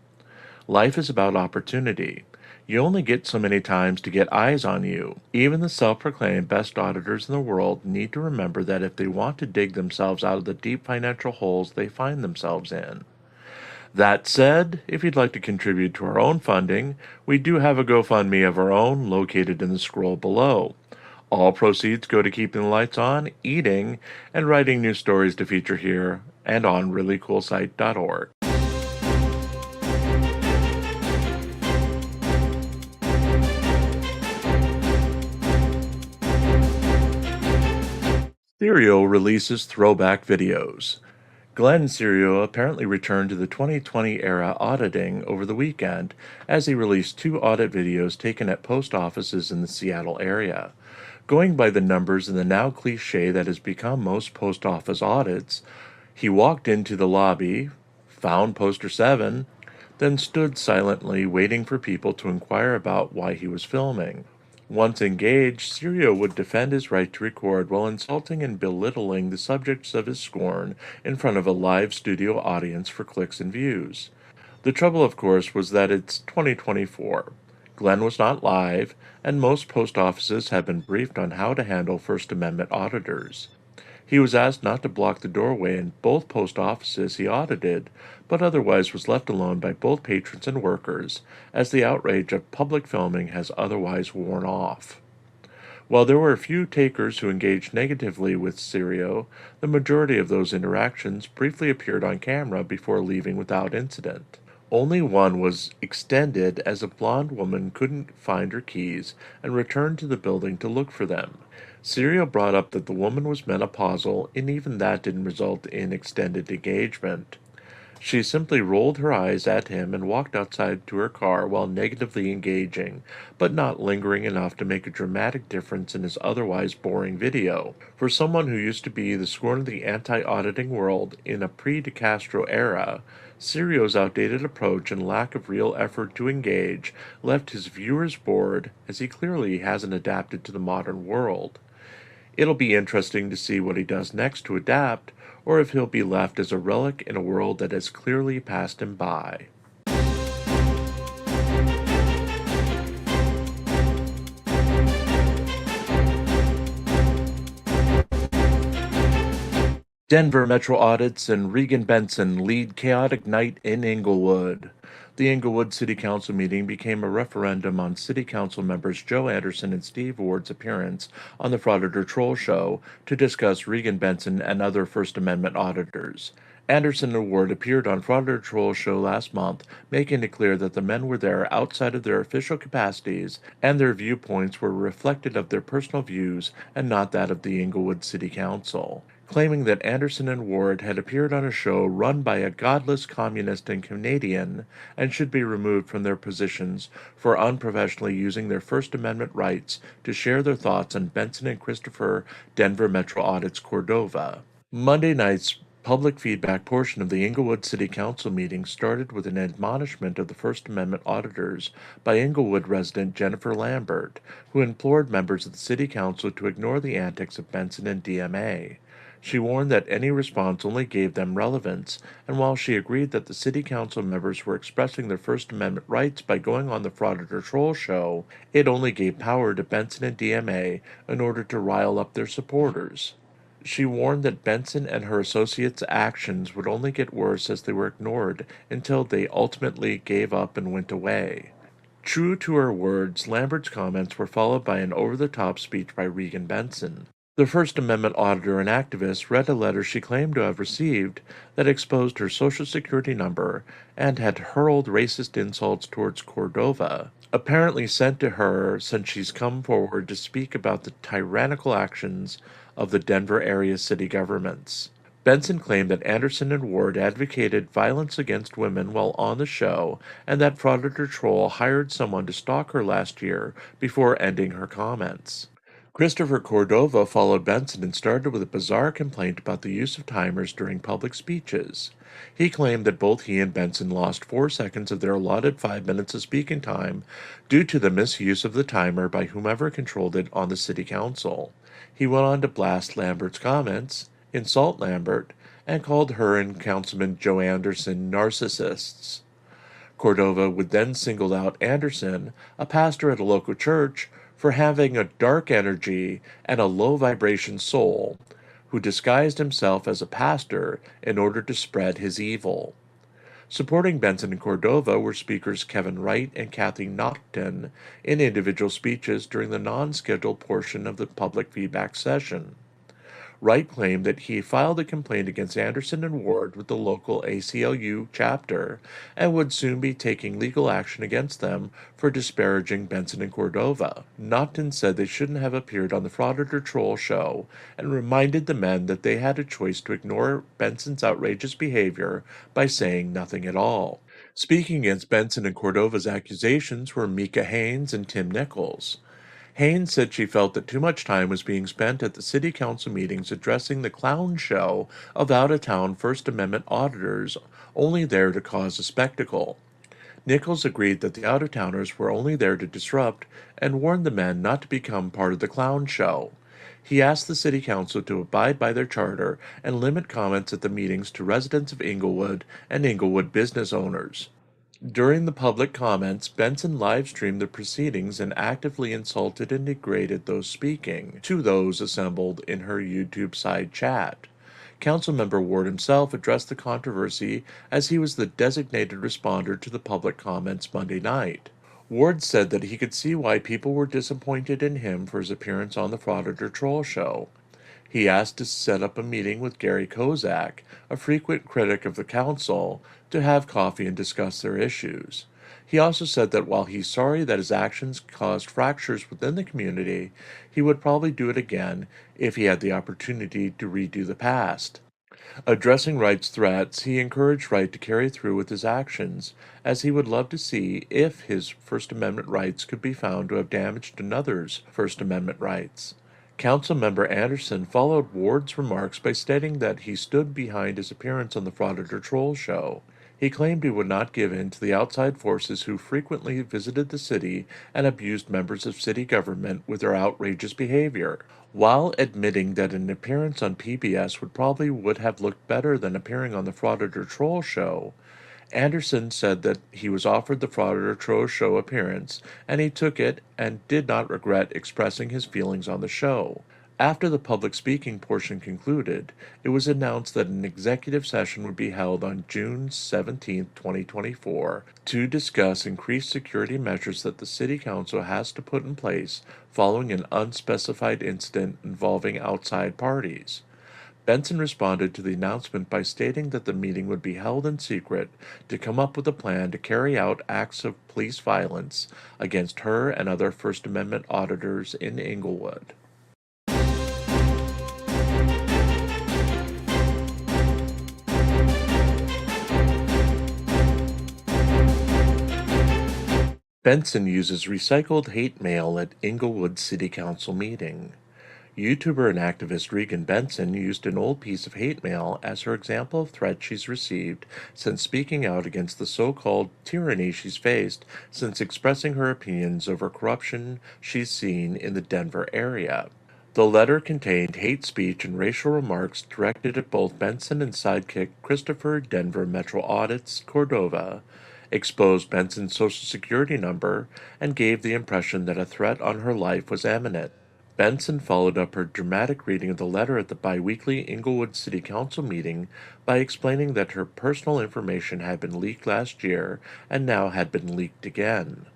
Life is about opportunity. You only get so many times to get eyes on you. Even the self-proclaimed best auditors in the world need to remember that if they want to dig themselves out of the deep financial holes they find themselves in. That said, if you'd like to contribute to our own funding, we do have a GoFundMe of our own located in the scroll below. All proceeds go to keeping the lights on, eating, and writing new stories to feature here and on ReallyCoolSite.org. Serial releases throwback videos. Glenn Serio apparently returned to the 2020-era auditing over the weekend as he released 2 audit videos taken at post offices in the Seattle area. Going by the numbers and the now cliché that has become most post office audits, he walked into the lobby, found poster 7, then stood silently waiting for people to inquire about why he was filming. Once engaged, Serio would defend his right to record while insulting and belittling the subjects of his scorn in front of a live studio audience for clicks and views. The trouble, of course, was that it's 2024. Glenn was not live, and most post offices have been briefed on how to handle First Amendment auditors. He was asked not to block the doorway in both post offices he audited, but otherwise was left alone by both patrons and workers, as the outrage of public filming has otherwise worn off. While there were a few takers who engaged negatively with Serio, the majority of those interactions briefly appeared on camera before leaving without incident. Only one was extended as a blonde woman couldn't find her keys and returned to the building to look for them. Serio brought up that the woman was menopausal, and even that didn't result in extended engagement. She simply rolled her eyes at him and walked outside to her car while negatively engaging, but not lingering enough to make a dramatic difference in his otherwise boring video. For someone who used to be the scorn of the anti-auditing world in a pre-De Castro era, Serio's outdated approach and lack of real effort to engage left his viewers bored, as he clearly hasn't adapted to the modern world. It'll be interesting to see what he does next to adapt, or if he'll be left as a relic in a world that has clearly passed him by. Denver Metro Audits and Regan Benson lead chaotic night in Inglewood. The Inglewood City Council meeting became a referendum on City Council members Joe Anderson and Steve Ward's appearance on the Frauditor Troll Show to discuss Regan Benson and other First Amendment auditors. Anderson and Ward appeared on Frauditor Troll Show last month, making it clear that the men were there outside of their official capacities and their viewpoints were reflective of their personal views and not that of the Inglewood City Council. Claiming that Anderson and Ward had appeared on a show run by a godless communist and Canadian and should be removed from their positions for unprofessionally using their First Amendment rights to share their thoughts on Benson and Christopher Denver Metro Audits Cordova. Monday night's public feedback portion of the Inglewood City Council meeting started with an admonishment of the First Amendment auditors by Inglewood resident Jennifer Lambert, who implored members of the City Council to ignore the antics of Benson and DMA. She warned that any response only gave them relevance, and while she agreed that the City Council members were expressing their First Amendment rights by going on the Frauditor Troll Show, it only gave power to Benson and DMA in order to rile up their supporters. She warned that Benson and her associates' actions would only get worse as they were ignored until they ultimately gave up and went away. True to her words, Lambert's comments were followed by an over-the-top speech by Regan Benson. The First Amendment auditor and activist read a letter she claimed to have received that exposed her Social Security number and had hurled racist insults towards Cordova, apparently sent to her since she's come forward to speak about the tyrannical actions of the Denver area city governments. Benson claimed that Anderson and Ward advocated violence against women while on the show and that Frauditor Troll hired someone to stalk her last year before ending her comments. Christopher Cordova followed Benson and started with a bizarre complaint about the use of timers during public speeches. He claimed that both he and Benson lost 4 seconds of their allotted 5 minutes of speaking time due to the misuse of the timer by whomever controlled it on the city council. He went on to blast Lambert's comments, insult Lambert, and called her and Councilman Joe Anderson narcissists. Cordova would then single out Anderson, a pastor at a local church, for having a dark energy and a low vibration soul, who disguised himself as a pastor in order to spread his evil. Supporting Benson and Cordova were speakers Kevin Wright and Kathy Naughton in individual speeches during the non-scheduled portion of the public feedback session. Wright claimed that he filed a complaint against Anderson and Ward with the local ACLU chapter and would soon be taking legal action against them for disparaging Benson and Cordova. Naughton said they shouldn't have appeared on the Frauditor Troll show and reminded the men that they had a choice to ignore Benson's outrageous behavior by saying nothing at all. Speaking against Benson and Cordova's accusations were Mika Haynes and Tim Nichols. Haynes said she felt that too much time was being spent at the city council meetings addressing the clown show of out-of-town First Amendment auditors only there to cause a spectacle. Nichols agreed that the out-of-towners were only there to disrupt and warned the men not to become part of the clown show. He asked the city council to abide by their charter and limit comments at the meetings to residents of Inglewood and Inglewood business owners. During the public comments, Benson live-streamed the proceedings and actively insulted and degraded those speaking to those assembled in her YouTube side chat. Councilmember Ward himself addressed the controversy as he was the designated responder to the public comments Monday night. Ward said that he could see why people were disappointed in him for his appearance on the Frauditor Troll show. He asked to set up a meeting with Gary Kozak, a frequent critic of the council, to have coffee and discuss their issues. He also said that while he's sorry that his actions caused fractures within the community, he would probably do it again if he had the opportunity to redo the past. Addressing Wright's threats, he encouraged Wright to carry through with his actions, as he would love to see if his First Amendment rights could be found to have damaged another's First Amendment rights. Councilmember Anderson followed Ward's remarks by stating that he stood behind his appearance on the Frauditor Troll show. He claimed he would not give in to the outside forces who frequently visited the city and abused members of city government with their outrageous behavior. While admitting that an appearance on PBS would have looked better than appearing on the Frauditor Troll show, Anderson said that he was offered the Frauditor Troll show appearance, and he took it and did not regret expressing his feelings on the show. After the public speaking portion concluded, it was announced that an executive session would be held on June 17, 2024, to discuss increased security measures that the City Council has to put in place following an unspecified incident involving outside parties. Benson responded to the announcement by stating that the meeting would be held in secret to come up with a plan to carry out acts of police violence against her and other First Amendment auditors in Inglewood. Benson uses recycled hate mail at Inglewood City Council meeting. YouTuber and activist Regan Benson used an old piece of hate mail as her example of threats she's received since speaking out against the so-called tyranny she's faced since expressing her opinions over corruption she's seen in the Denver area. The letter contained hate speech and racial remarks directed at both Benson and sidekick Christopher Denver Metro Audit's Cordova, exposed Benson's Social Security number, and gave the impression that a threat on her life was imminent. Benson followed up her dramatic reading of the letter at the biweekly Inglewood City Council meeting by explaining that her personal information had been leaked last year and now had been leaked again.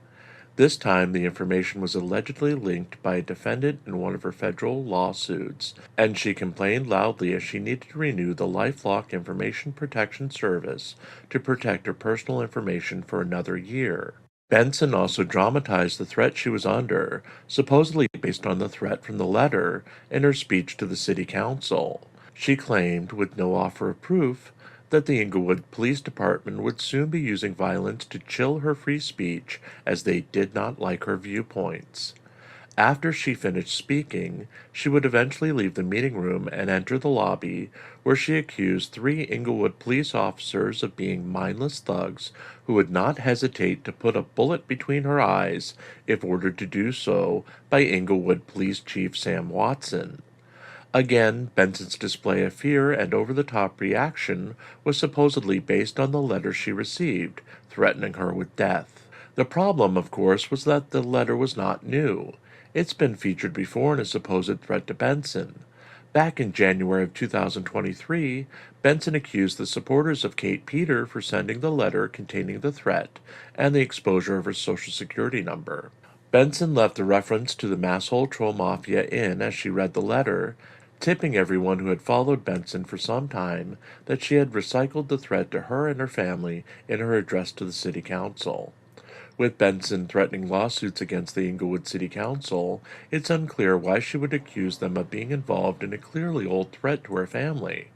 This time, the information was allegedly linked by a defendant in one of her federal lawsuits, and she complained loudly as she needed to renew the LifeLock Information Protection Service to protect her personal information for another year. Benson also dramatized the threat she was under, supposedly based on the threat from the letter, in her speech to the city council. She claimed, with no offer of proof, that the Inglewood Police Department would soon be using violence to chill her free speech as they did not like her viewpoints. After she finished speaking, she would eventually leave the meeting room and enter the lobby, where she accused 3 Inglewood police officers of being mindless thugs who would not hesitate to put a bullet between her eyes if ordered to do so by Inglewood Police Chief Sam Watson. Again, Benson's display of fear and over-the-top reaction was supposedly based on the letter she received, threatening her with death. The problem, of course, was that the letter was not new. It's been featured before in a supposed threat to Benson. Back in January of 2023, Benson accused the supporters of Kate Peter for sending the letter containing the threat and the exposure of her social security number. Benson left a reference to the Masshole Troll Mafia in as she read the letter, tipping everyone who had followed Benson for some time that she had recycled the threat to her and her family in her address to the city council. With Benson threatening lawsuits against the Inglewood City Council, it's unclear why she would accuse them of being involved in a clearly old threat to her family.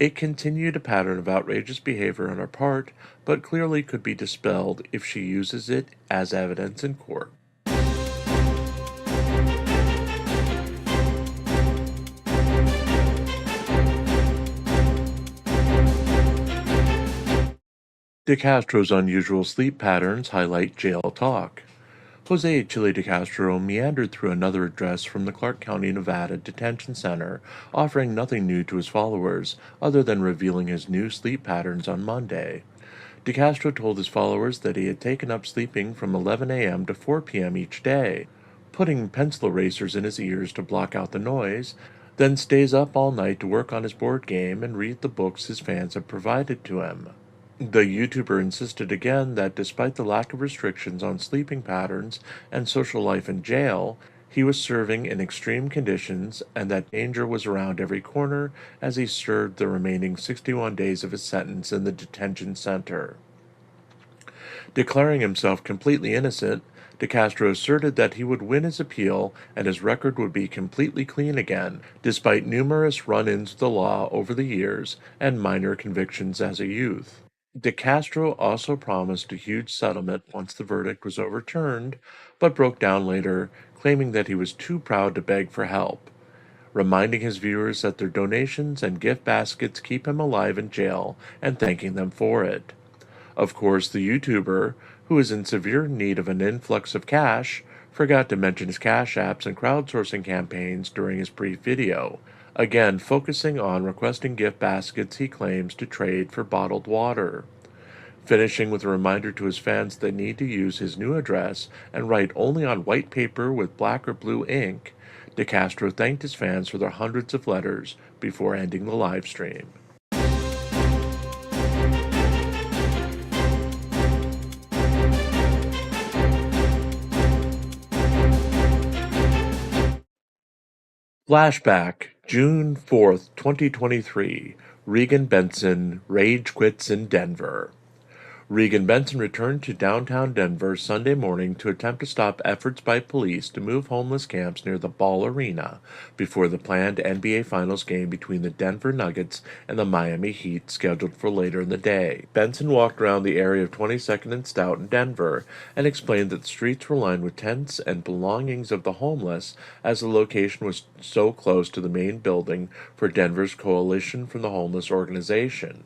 It continued a pattern of outrageous behavior on her part, but clearly could be dispelled if she uses it as evidence in court. DeCastro's unusual sleep patterns highlight jail talk. Jose Chile DeCastro meandered through another address from the Clark County, Nevada detention center, offering nothing new to his followers other than revealing his new sleep patterns on Monday. DeCastro told his followers that he had taken up sleeping from 11 a.m. to 4 p.m. each day, putting pencil erasers in his ears to block out the noise, then stays up all night to work on his board game and read the books his fans have provided to him. The YouTuber insisted again that despite the lack of restrictions on sleeping patterns and social life in jail, he was serving in extreme conditions and that danger was around every corner as he served the remaining 61 days of his sentence in the detention center. Declaring himself completely innocent, DeCastro asserted that he would win his appeal and his record would be completely clean again, despite numerous run-ins with the law over the years and minor convictions as a youth. DeCastro also promised a huge settlement once the verdict was overturned, but broke down later, claiming that he was too proud to beg for help, reminding his viewers that their donations and gift baskets keep him alive in jail and thanking them for it. Of course, the YouTuber, who is in severe need of an influx of cash, forgot to mention his cash apps and crowdsourcing campaigns during his brief video, again focusing on requesting gift baskets he claims to trade for bottled water. Finishing with a reminder to his fans that they need to use his new address and write only on white paper with black or blue ink, DeCastro thanked his fans for their hundreds of letters before ending the live stream. Flashback, June 4th, 2023. Regan Benson rage quits in Denver. Regan Benson returned to downtown Denver Sunday morning to attempt to stop efforts by police to move homeless camps near the Ball Arena before the planned NBA Finals game between the Denver Nuggets and the Miami Heat scheduled for later in the day. Benson walked around the area of 22nd and Stout in Denver and explained that the streets were lined with tents and belongings of the homeless as the location was so close to the main building for Denver's Coalition from the Homeless organization.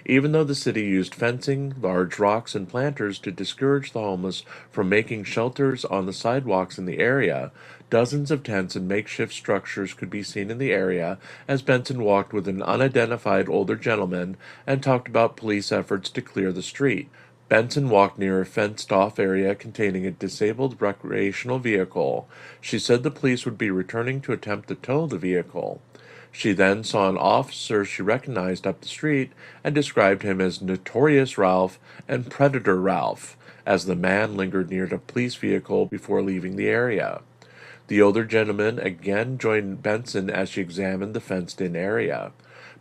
Even though the city used fencing, large rocks, and planters to discourage the homeless from making shelters on the sidewalks in the area, dozens of tents and makeshift structures could be seen in the area as Benson walked with an unidentified older gentleman and talked about police efforts to clear the street. Benson walked near a fenced-off area containing a disabled recreational vehicle. She said the police would be returning to attempt to tow the vehicle. She then saw an officer she recognized up the street and described him as Notorious Ralph and Predator Ralph, as the man lingered near the police vehicle before leaving the area. The older gentleman again joined Benson as she examined the fenced-in area.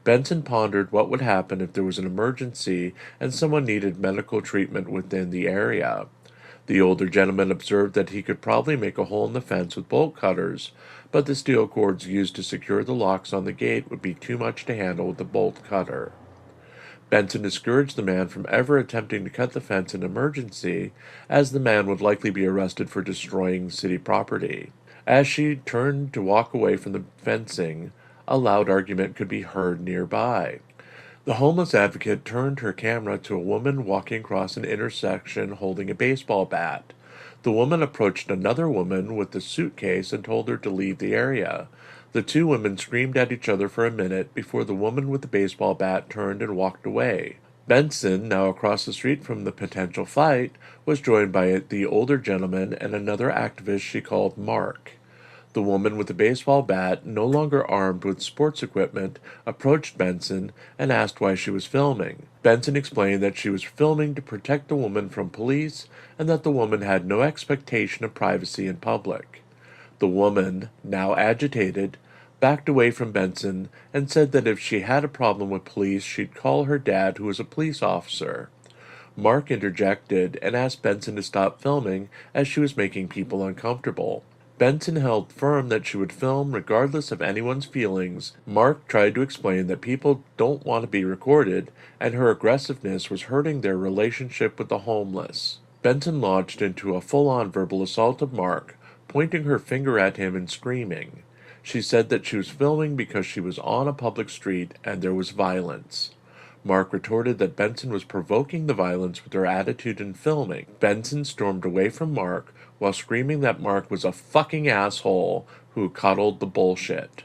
Benson pondered what would happen if there was an emergency and someone needed medical treatment within the area. The older gentleman observed that he could probably make a hole in the fence with bolt cutters, but the steel cords used to secure the locks on the gate would be too much to handle with a bolt cutter. Benson discouraged the man from ever attempting to cut the fence in emergency, as the man would likely be arrested for destroying city property. As she turned to walk away from the fencing, a loud argument could be heard nearby. The homeless advocate turned her camera to a woman walking across an intersection holding a baseball bat. The woman approached another woman with a suitcase and told her to leave the area. The two women screamed at each other for a minute before the woman with the baseball bat turned and walked away. Benson, now across the street from the potential fight, was joined by the older gentleman and another activist she called Mark. The woman with the baseball bat, no longer armed with sports equipment, approached Benson and asked why she was filming. Benson explained that she was filming to protect the woman from police and that the woman had no expectation of privacy in public. The woman, now agitated, backed away from Benson and said that if she had a problem with police, she'd call her dad, who was a police officer. Mark interjected and asked Benson to stop filming as she was making people uncomfortable. Benson held firm that she would film regardless of anyone's feelings. Mark tried to explain that people don't want to be recorded, and her aggressiveness was hurting their relationship with the homeless. Benson launched into a full-on verbal assault of Mark, pointing her finger at him and screaming. She said that she was filming because she was on a public street and there was violence. Mark retorted that Benson was provoking the violence with her attitude in filming. Benson stormed away from Mark while screaming that Mark was a fucking asshole who coddled the bullshit.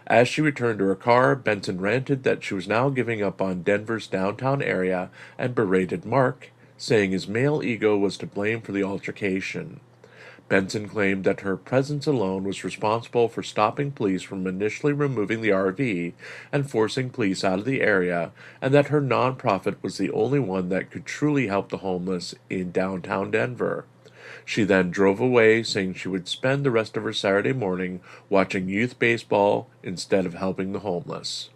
As she returned to her car, Benson ranted that she was now giving up on Denver's downtown area and berated Mark, saying his male ego was to blame for the altercation. Benson claimed that her presence alone was responsible for stopping police from initially removing the RV and forcing police out of the area, and that her nonprofit was the only one that could truly help the homeless in downtown Denver. She then drove away, saying she would spend the rest of her Saturday morning watching youth baseball instead of helping the homeless.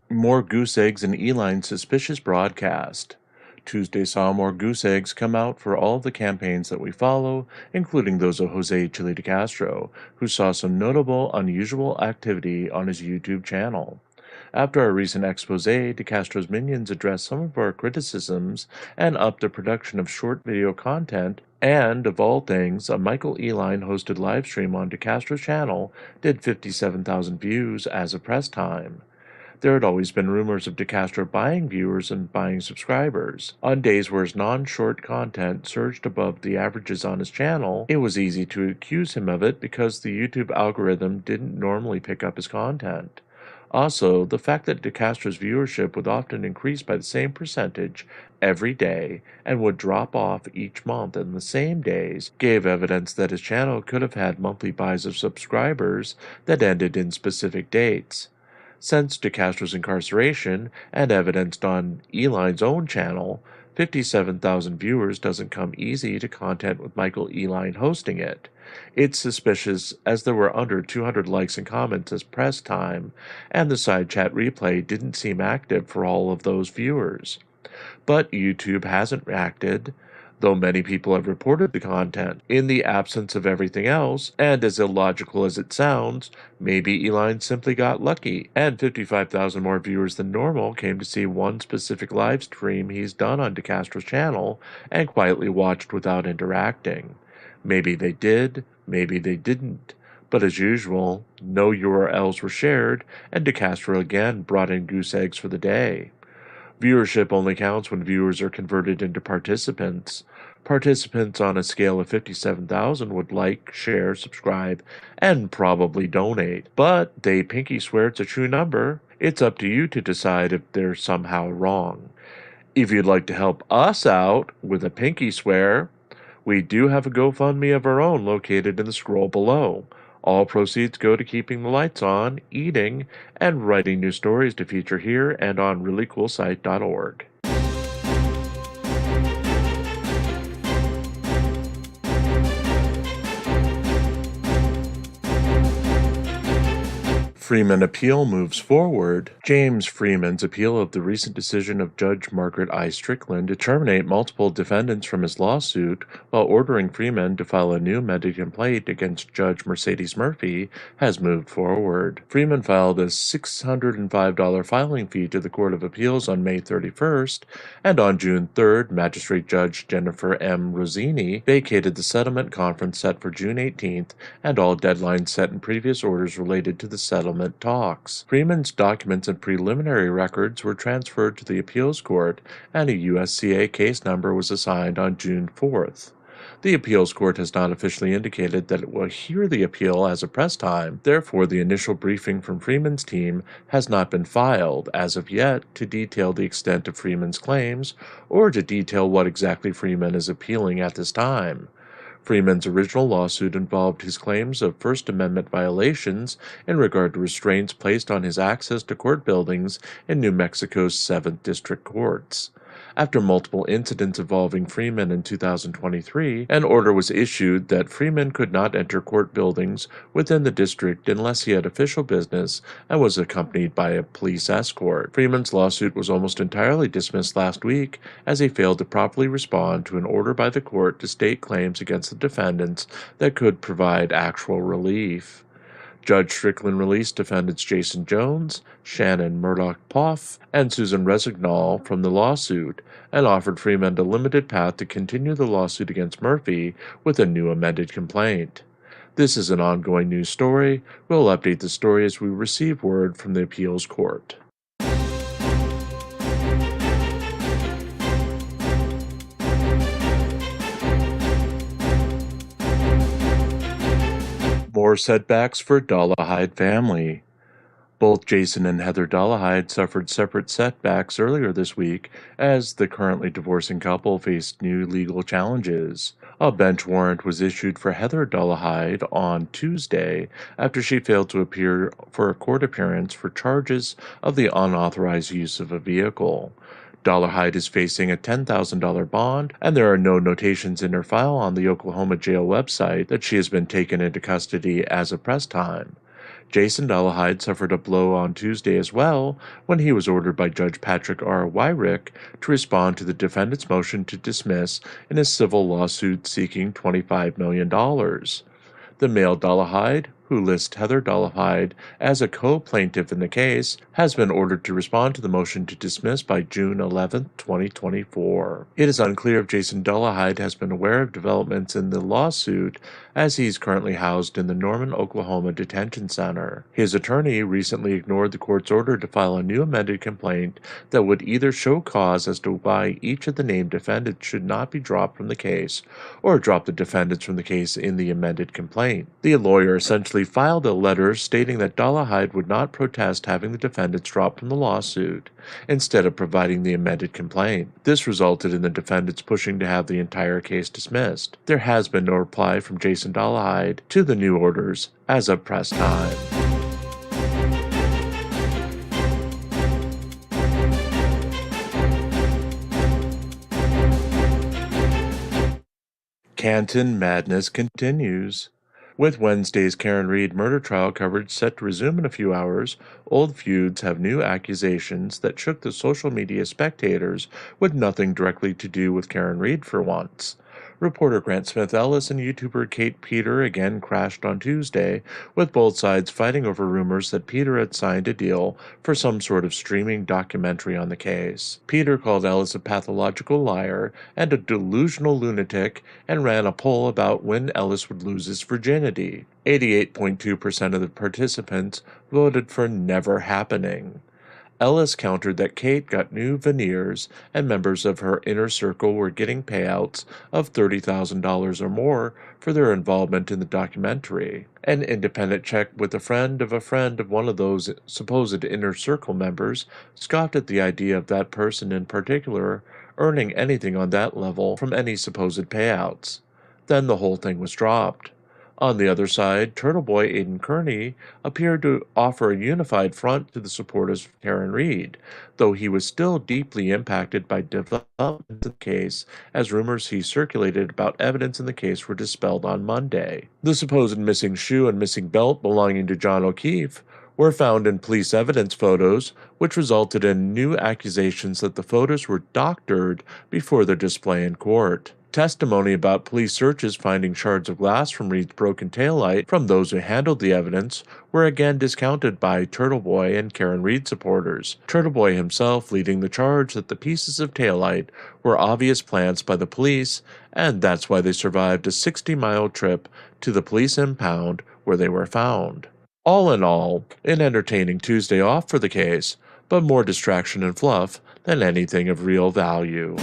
More goose eggs in Eline's suspicious broadcast. Tuesday saw more goose eggs come out for all of the campaigns that we follow, including those of Jose Chile de Castro, who saw some notable, unusual activity on his YouTube channel. After our recent expose, De Castro's minions addressed some of our criticisms and upped the production of short video content, and, of all things, a Michael Eline hosted livestream on De Castro's channel did 57,000 views as of press time. There had always been rumors of De Castro buying viewers and buying subscribers. On days where his non-short content surged above the averages on his channel, it was easy to accuse him of it because the YouTube algorithm didn't normally pick up his content. Also, the fact that De Castro's viewership would often increase by the same percentage every day and would drop off each month in the same days gave evidence that his channel could have had monthly buys of subscribers that ended in specific dates. Since De Castro's incarceration, and evidenced on Eline's own channel, 57,000 viewers doesn't come easy to content with Michael Eline hosting it. It's suspicious as there were under 200 likes and comments as press time, and the side chat replay didn't seem active for all of those viewers. But YouTube hasn't reacted, though many people have reported the content. In the absence of everything else, and as illogical as it sounds, maybe Eline simply got lucky, and 55,000 more viewers than normal came to see one specific live stream he's done on De Castro's channel and quietly watched without interacting. Maybe they did, maybe they didn't. But as usual, no URLs were shared, and De Castro again brought in goose eggs for the day. Viewership only counts when viewers are converted into participants. Participants on a scale of 57,000 would like, share, subscribe, and probably donate. But they pinky swear it's a true number. It's up to you to decide if they're somehow wrong. If you'd like to help us out with a pinky swear, we do have a GoFundMe of our own located in the scroll below. All proceeds go to keeping the lights on, eating, and writing new stories to feature here and on ReallyCoolSite.org. Freeman appeal moves forward. James Freeman's appeal of the recent decision of Judge Margaret I. Strickland to terminate multiple defendants from his lawsuit while ordering Freeman to file a new amended complaint against Judge Mercedes Murphy has moved forward. Freeman filed a $605 filing fee to the Court of Appeals on May 31st, and on June 3rd, Magistrate Judge Jennifer M. Rosini vacated the settlement conference set for June 18th and all deadlines set in previous orders related to the settlement talks. Freeman's documents and preliminary records were transferred to the appeals court, and a USCA case number was assigned on June 4th. The appeals court has not officially indicated that it will hear the appeal as of press time. Therefore, the initial briefing from Freeman's team has not been filed as of yet to detail the extent of Freeman's claims or to detail what exactly Freeman is appealing at this time. Freeman's original lawsuit involved his claims of First Amendment violations in regard to restraints placed on his access to court buildings in New Mexico's 7th District Courts. After multiple incidents involving Freeman in 2023, an order was issued that Freeman could not enter court buildings within the district unless he had official business and was accompanied by a police escort. Freeman's lawsuit was almost entirely dismissed last week as he failed to properly respond to an order by the court to state claims against the defendants that could provide actual relief. Judge Strickland released defendants Jason Jones, Shannon Murdoch-Poff, and Susan Resignol from the lawsuit, and offered Freeman a limited path to continue the lawsuit against Murphy with a new amended complaint. This is an ongoing news story. We'll update the story as we receive word from the appeals court. More setbacks for Dollahide family. Both Jason and Heather Dollahide suffered separate setbacks earlier this week as the currently divorcing couple faced new legal challenges. A bench warrant was issued for Heather Dollahide on Tuesday after she failed to appear for a court appearance for charges of the unauthorized use of a vehicle. Dollahide is facing a $10,000 bond, and there are no notations in her file on the Oklahoma jail website that she has been taken into custody as of press time. Jason Dollahide suffered a blow on Tuesday as well when he was ordered by Judge Patrick R. Wyrick to respond to the defendant's motion to dismiss in a civil lawsuit seeking $25 million. The male Dollahide, who lists Heather Dollahide as a co-plaintiff in the case, has been ordered to respond to the motion to dismiss by June 11, 2024. It is unclear if Jason Dollahide has been aware of developments in the lawsuit, as he is currently housed in the Norman, Oklahoma Detention Center. His attorney recently ignored the court's order to file a new amended complaint that would either show cause as to why each of the named defendants should not be dropped from the case, or drop the defendants from the case in the amended complaint. The lawyer essentially filed a letter stating that Dollahide would not protest having the defendants dropped from the lawsuit, instead of providing the amended complaint. This resulted in the defendants pushing to have the entire case dismissed. There has been no reply from Jason Dollahide to the new orders as of press time. Canton madness continues. With Wednesday's Karen Read murder trial coverage set to resume in a few hours, old feuds have new accusations that shook the social media spectators with nothing directly to do with Karen Read for once. Reporter Grant Smith Ellis and YouTuber Kate Peter again crashed on Tuesday, with both sides fighting over rumors that Peter had signed a deal for some sort of streaming documentary on the case. Peter called Ellis a pathological liar and a delusional lunatic and ran a poll about when Ellis would lose his virginity. 88.2% of the participants voted for never happening. Ellis countered that Kate got new veneers and members of her inner circle were getting payouts of $30,000 or more for their involvement in the documentary. An independent check with a friend of one of those supposed inner circle members scoffed at the idea of that person in particular earning anything on that level from any supposed payouts. Then the whole thing was dropped. On the other side, Turtle Boy Aidan Kearney appeared to offer a unified front to the supporters of Karen Reed, though he was still deeply impacted by developments in the case as rumors he circulated about evidence in the case were dispelled on Monday. The supposed missing shoe and missing belt belonging to John O'Keefe were found in police evidence photos, which resulted in new accusations that the photos were doctored before their display in court. Testimony about police searches finding shards of glass from Reed's broken taillight from those who handled the evidence were again discounted by Turtle Boy and Karen Reed supporters, Turtle Boy himself leading the charge that the pieces of taillight were obvious plants by the police, and that's why they survived a 60-mile trip to the police impound where they were found. All in all, an entertaining Tuesday off for the case, but more distraction and fluff than anything of real value.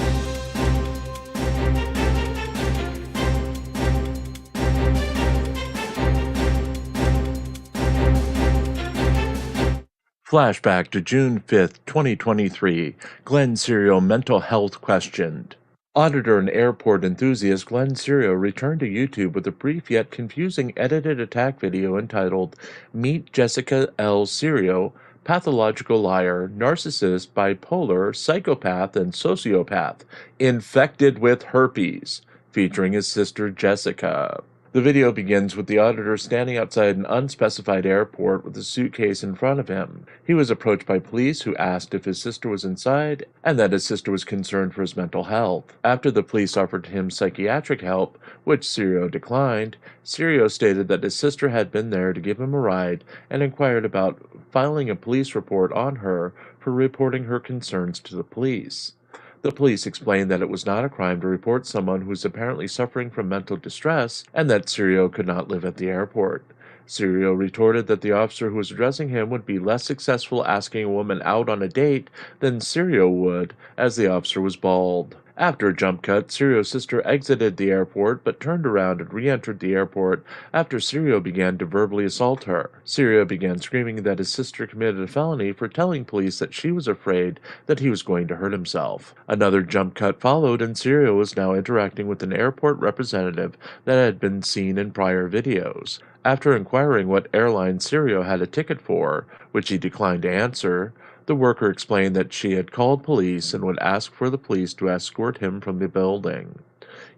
Flashback to June 5, 2023. Glenn Serio mental health questioned. Auditor and airport enthusiast Glenn Serio returned to YouTube with a brief yet confusing edited attack video entitled Meet Jessica L. Serio, Pathological Liar, Narcissist, Bipolar, Psychopath, and Sociopath, Infected with Herpes, featuring his sister Jessica. The video begins with the auditor standing outside an unspecified airport with a suitcase in front of him. He was approached by police who asked if his sister was inside and that his sister was concerned for his mental health. After the police offered him psychiatric help, which Serio declined, Serio stated that his sister had been there to give him a ride and inquired about filing a police report on her for reporting her concerns to the police. The police explained that it was not a crime to report someone who was apparently suffering from mental distress and that Serio could not live at the airport. Serio retorted that the officer who was addressing him would be less successful asking a woman out on a date than Serio would, as the officer was bald. After a jump cut, Serio's sister exited the airport but turned around and re-entered the airport after Serio began to verbally assault her. Serio began screaming that his sister committed a felony for telling police that she was afraid that he was going to hurt himself. Another jump cut followed and Serio was now interacting with an airport representative that had been seen in prior videos. After inquiring what airline Serio had a ticket for, which he declined to answer, the worker explained that she had called police and would ask for the police to escort him from the building.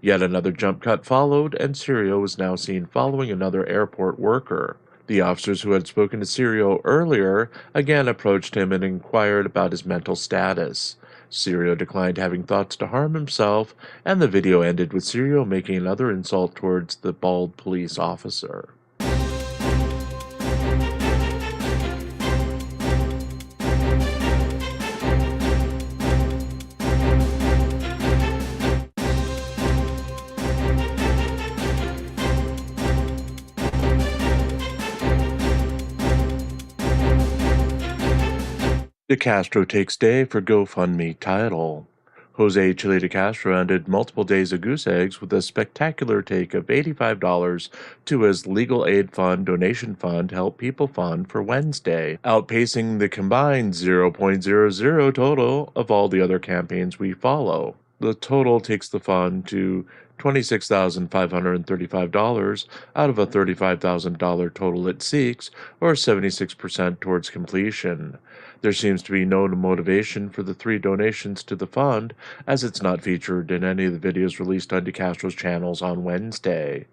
Yet another jump cut followed, and Serio was now seen following another airport worker. The officers who had spoken to Serio earlier again approached him and inquired about his mental status. Serio declined having thoughts to harm himself, and the video ended with Serio making another insult towards the bald police officer. De Castro takes day for GoFundMe title. Jose Chile de Castro ended multiple days of goose eggs with a spectacular take of $85 to his legal aid fund donation fund Help People Fund for Wednesday, outpacing the combined 0.00 total of all the other campaigns we follow. The total takes the fund to $26,535 out of a $35,000 total it seeks, or 76% towards completion. There seems to be no motivation for the 3 donations to the fund, as it's not featured in any of the videos released on De Castro's channels on Wednesday.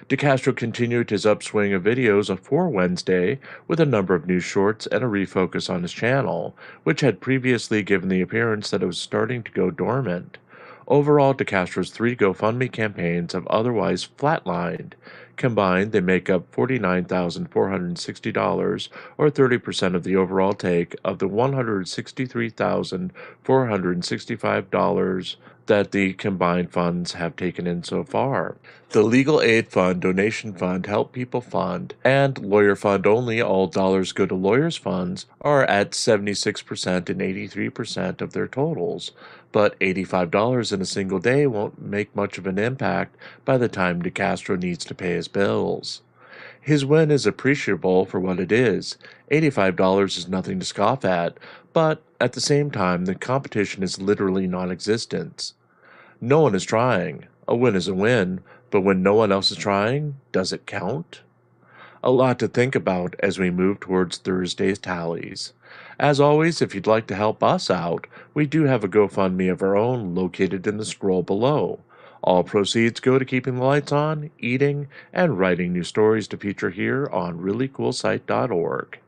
De Castro continued his upswing of videos for Wednesday with a number of new shorts and a refocus on his channel, which had previously given the appearance that it was starting to go dormant. Overall, De Castro's 3 GoFundMe campaigns have otherwise flatlined. Combined, they make up $49,460, or 30% of the overall take of the $163,465 that the combined funds have taken in so far. The Legal Aid Fund, Donation Fund, Help People Fund, and Lawyer Fund only, all dollars go to lawyers' funds, are at 76% and 83% of their totals. But $85 in a single day won't make much of an impact by the time DeCastro needs to pay his bills. His win is appreciable for what it is. $85 is nothing to scoff at, but at the same time, the competition is literally non-existent. No one is trying. A win is a win, but when no one else is trying, does it count? A lot to think about as we move towards Thursday's tallies. As always, if you'd like to help us out, we do have a GoFundMe of our own located in the scroll below. All proceeds go to keeping the lights on, eating, and writing new stories to feature here on ReallyCoolSite.org.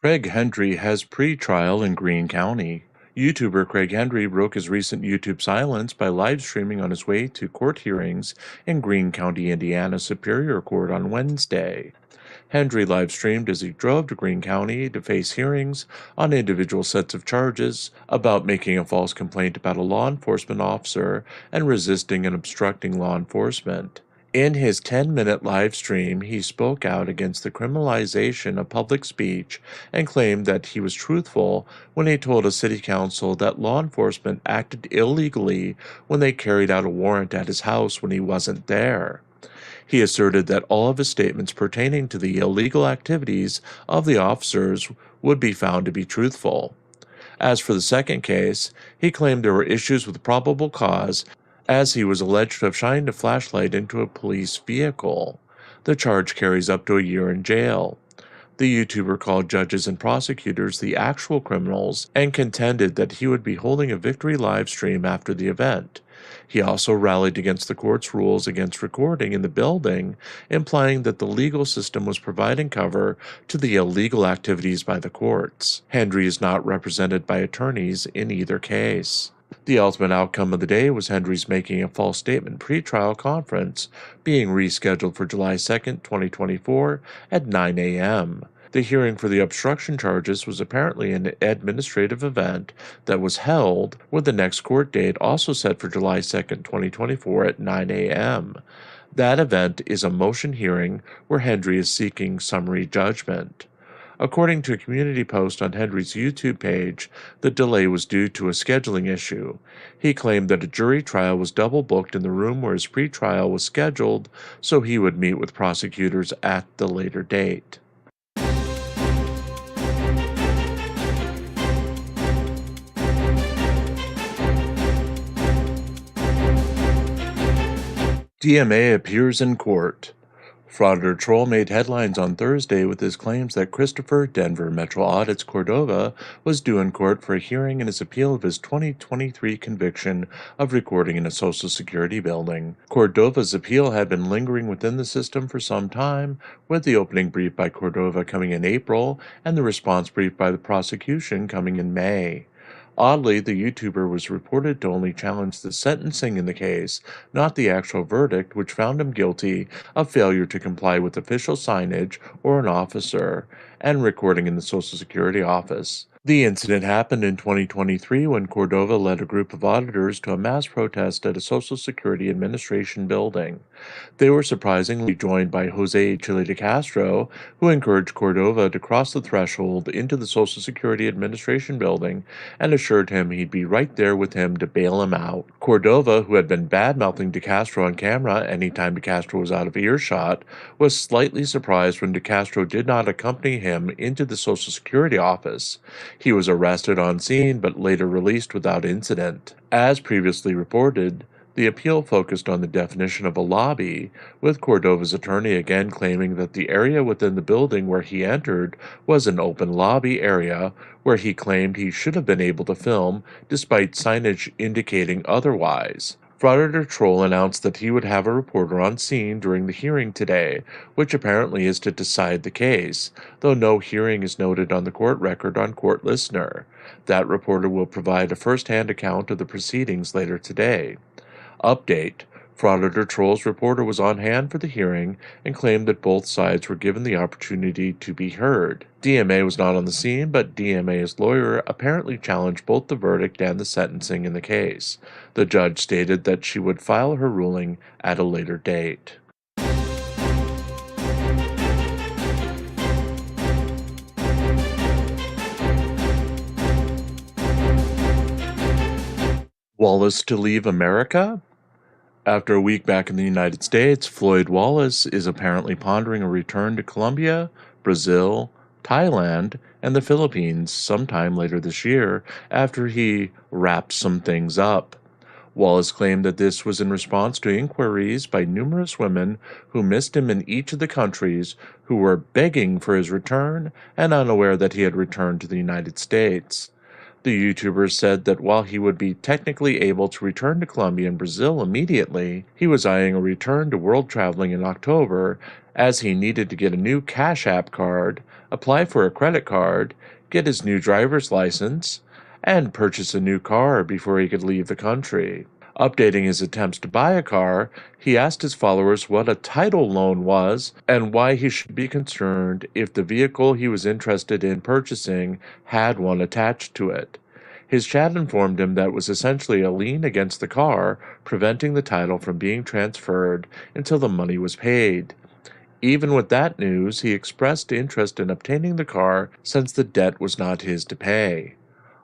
Craig Hendry has pre-trial in Greene County. YouTuber Craig Hendry broke his recent YouTube silence by live streaming on his way to court hearings in Greene County, Indiana Superior Court on Wednesday. Hendry live streamed as he drove to Greene County to face hearings on individual sets of charges about making a false complaint about a law enforcement officer and resisting and obstructing law enforcement. In his 10-minute live stream, he spoke out against the criminalization of public speech and claimed that he was truthful when he told a city council that law enforcement acted illegally when they carried out a warrant at his house when he wasn't there. He asserted that all of his statements pertaining to the illegal activities of the officers would be found to be truthful. As for the second case, he claimed there were issues with probable cause, as he was alleged to have shined a flashlight into a police vehicle. The charge carries up to a year in jail. The YouTuber called judges and prosecutors the actual criminals and contended that he would be holding a victory live stream after the event. He also rallied against the court's rules against recording in the building, implying that the legal system was providing cover to the illegal activities by the courts. Hendry is not represented by attorneys in either case. The ultimate outcome of the day was Hendry's making a false statement pretrial conference being rescheduled for July 2, 2024 at 9 a.m. The hearing for the obstruction charges was apparently an administrative event that was held, with the next court date also set for July 2, 2024 at 9 a.m. That event is a motion hearing where Hendry is seeking summary judgment. According to a community post on Hendry's YouTube page, the delay was due to a scheduling issue. He claimed that a jury trial was double booked in the room where his pretrial was scheduled, so he would meet with prosecutors at the later date. DMA appears in court. Frauditor Troll made headlines on Thursday with his claims that Christopher Denver Metro Audits Cordova was due in court for a hearing in his appeal of his 2023 conviction of recording in a Social Security building. Cordova's appeal had been lingering within the system for some time, with the opening brief by Cordova coming in April and the response brief by the prosecution coming in May. Oddly, the YouTuber was reported to only challenge the sentencing in the case, not the actual verdict, which found him guilty of failure to comply with official signage or an officer, and recording in the Social Security office. The incident happened in 2023 when Cordova led a group of auditors to a mass protest at a Social Security Administration building. They were surprisingly joined by Jose Chile de Castro, who encouraged Cordova to cross the threshold into the Social Security Administration building and assured him he'd be right there with him to bail him out. Cordova, who had been bad-mouthing de Castro on camera anytime de Castro was out of earshot, was slightly surprised when de Castro did not accompany him into the Social Security office. He was arrested on scene but later released without incident. As previously reported, the appeal focused on the definition of a lobby, with Cordova's attorney again claiming that the area within the building where he entered was an open lobby area where he claimed he should have been able to film despite signage indicating otherwise. Frauditor Troll announced that he would have a reporter on scene during the hearing today, which apparently is to decide the case, though no hearing is noted on the court record on Court Listener. That reporter will provide a first-hand account of the proceedings later today. Update: Frauditor Troll's reporter was on hand for the hearing and claimed that both sides were given the opportunity to be heard. DMA was not on the scene, but DMA's lawyer apparently challenged both the verdict and the sentencing in the case. The judge stated that she would file her ruling at a later date. Wallace to leave America? After a week back in the United States, Floyd Wallace is apparently pondering a return to Colombia, Brazil, Thailand, and the Philippines sometime later this year after he wrapped some things up. Wallace claimed that this was in response to inquiries by numerous women who missed him in each of the countries who were begging for his return and unaware that he had returned to the United States. The YouTuber said that while he would be technically able to return to Colombia and Brazil immediately, he was eyeing a return to world traveling in October as he needed to get a new Cash App card, apply for a credit card, get his new driver's license, and purchase a new car before he could leave the country. Updating his attempts to buy a car, he asked his followers what a title loan was and why he should be concerned if the vehicle he was interested in purchasing had one attached to it. His chat informed him that it was essentially a lien against the car, preventing the title from being transferred until the money was paid. Even with that news, he expressed interest in obtaining the car since the debt was not his to pay.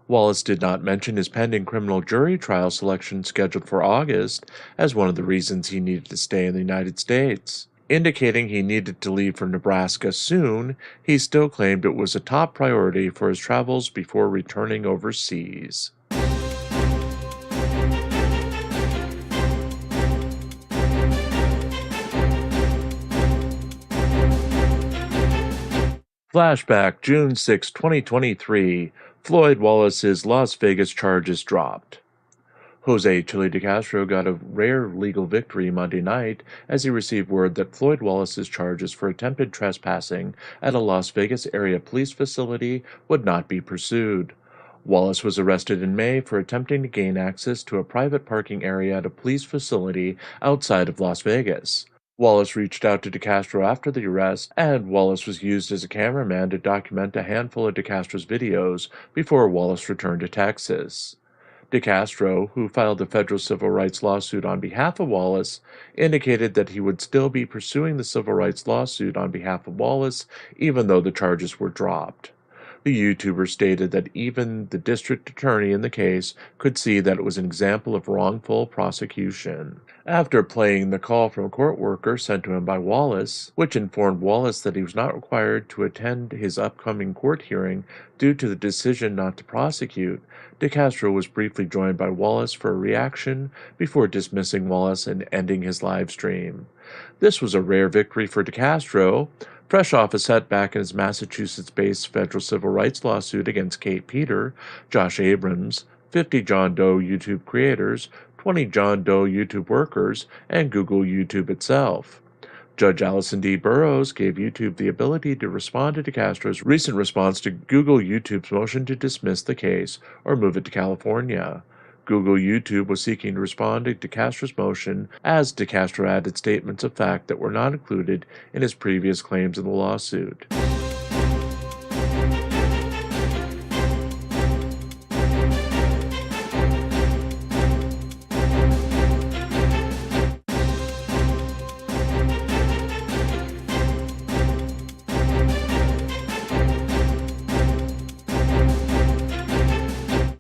Wallace did not mention his pending criminal jury trial selection scheduled for August as one of the reasons he needed to stay in the United States. Indicating he needed to leave for Nebraska soon, he still claimed it was a top priority for his travels before returning overseas. Flashback June 6, 2023. Floyd Wallace's Las Vegas charges dropped. Jose Chili de Castro got a rare legal victory Monday night as he received word that Floyd Wallace's charges for attempted trespassing at a Las Vegas area police facility would not be pursued. Wallace was arrested in May for attempting to gain access to a private parking area at a police facility outside of Las Vegas. Wallace reached out to DeCastro after the arrest, and Wallace was used as a cameraman to document a handful of DeCastro's videos before Wallace returned to Texas. DeCastro, who filed a federal civil rights lawsuit on behalf of Wallace, indicated that he would still be pursuing the civil rights lawsuit on behalf of Wallace even though the charges were dropped. The YouTuber stated that even the district attorney in the case could see that it was an example of wrongful prosecution. After playing the call from a court worker sent to him by Wallace, which informed Wallace that he was not required to attend his upcoming court hearing due to the decision not to prosecute, DeCastro was briefly joined by Wallace for a reaction before dismissing Wallace and ending his live stream. This was a rare victory for DeCastro, fresh off a setback in his Massachusetts-based federal civil rights lawsuit against Kate Peter, Josh Abrams, 50 John Doe YouTube creators, 20 John Doe YouTube workers, and Google YouTube itself. Judge Allison D. Burroughs gave YouTube the ability to respond to DeCastro's recent response to Google YouTube's motion to dismiss the case or move it to California. Google YouTube was seeking to respond to DeCastro's motion as DeCastro added statements of fact that were not included in his previous claims in the lawsuit.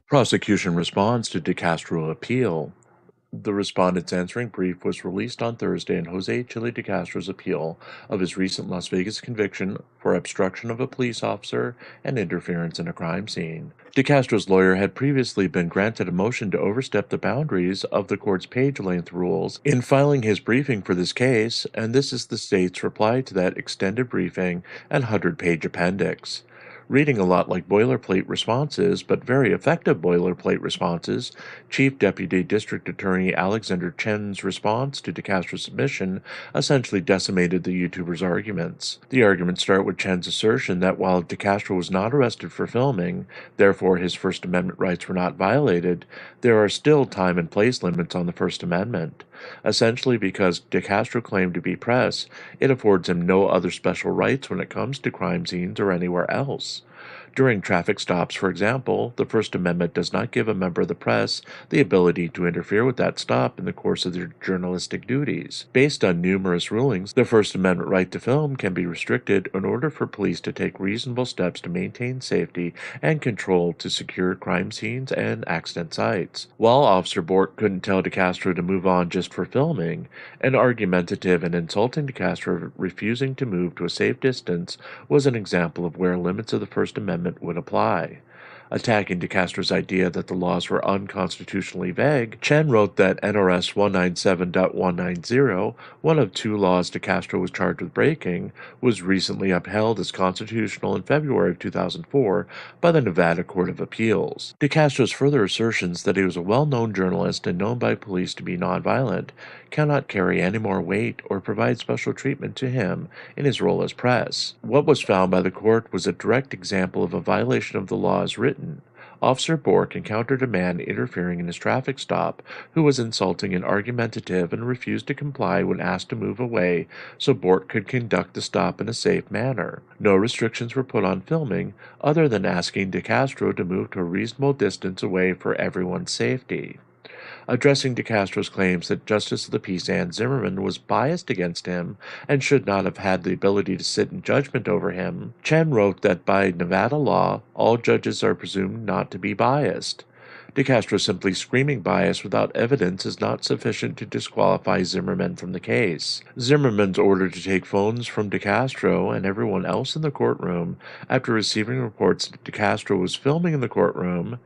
Prosecution responds to DeCastro appeal. The respondent's answering brief was released on Thursday in Jose Chili DeCastro's appeal of his recent Las Vegas conviction for obstruction of a police officer and interference in a crime scene. DeCastro's lawyer had previously been granted a motion to overstep the boundaries of the court's page-length rules in filing his briefing for this case, and this is the state's reply to that extended briefing and 100-page appendix. Reading a lot like boilerplate responses, but very effective boilerplate responses, Chief Deputy District Attorney Alexander Chen's response to DeCastro's submission essentially decimated the YouTuber's arguments. The arguments start with Chen's assertion that while DeCastro was not arrested for filming, therefore his First Amendment rights were not violated, there are still time and place limits on the First Amendment. Essentially, because DeCastro claimed to be press, it affords him no other special rights when it comes to crime scenes or anywhere else. During traffic stops, for example, the First Amendment does not give a member of the press the ability to interfere with that stop in the course of their journalistic duties. Based on numerous rulings, the First Amendment right to film can be restricted in order for police to take reasonable steps to maintain safety and control to secure crime scenes and accident sites. While Officer Bork couldn't tell DeCastro to move on just for filming, an argumentative and insulting DeCastro refusing to move to a safe distance was an example of where limits of the First Amendment would apply. Attacking DeCastro's idea that the laws were unconstitutionally vague, Chen wrote that NRS 197.190, one of two laws DeCastro was charged with breaking, was recently upheld as constitutional in February of 2004 by the Nevada Court of Appeals. DeCastro's further assertions that he was a well-known journalist and known by police to be nonviolent cannot carry any more weight or provide special treatment to him in his role as press. What was found by the court was a direct example of a violation of the law as written. Officer Bork encountered a man interfering in his traffic stop who was insulting and argumentative and refused to comply when asked to move away so Bork could conduct the stop in a safe manner. No restrictions were put on filming other than asking DeCastro to move to a reasonable distance away for everyone's safety. Addressing DeCastro's claims that Justice of the Peace Ann Zimmerman was biased against him and should not have had the ability to sit in judgment over him, Chen wrote that by Nevada law, all judges are presumed not to be biased. DeCastro simply screaming bias without evidence is not sufficient to disqualify Zimmerman from the case. Zimmerman's order to take phones from DeCastro and everyone else in the courtroom after receiving reports that DeCastro was filming in the courtroom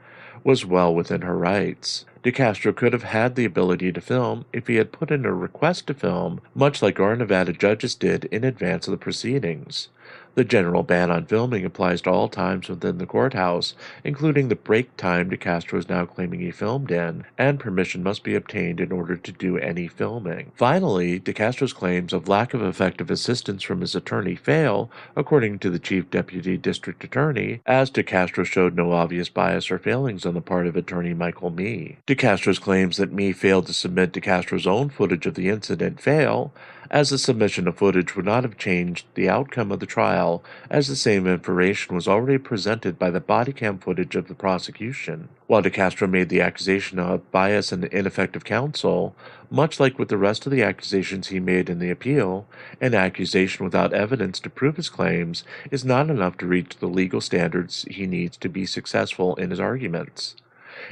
was well within her rights. DeCastro could have had the ability to film if he had put in a request to film, much like our Nevada judges did in advance of the proceedings. The general ban on filming applies to all times within the courthouse, including the break time DeCastro is now claiming he filmed in, and permission must be obtained in order to do any filming. Finally, DeCastro's claims of lack of effective assistance from his attorney fail, according to the Chief Deputy District Attorney, as DeCastro showed no obvious bias or failings on the part of attorney Michael Mee. DeCastro's claims that Mee failed to submit DeCastro's own footage of the incident fail, as the submission of footage would not have changed the outcome of the trial, as the same information was already presented by the body cam footage of the prosecution. While DeCastro made the accusation of bias and ineffective counsel, much like with the rest of the accusations he made in the appeal, an accusation without evidence to prove his claims is not enough to reach the legal standards he needs to be successful in his arguments.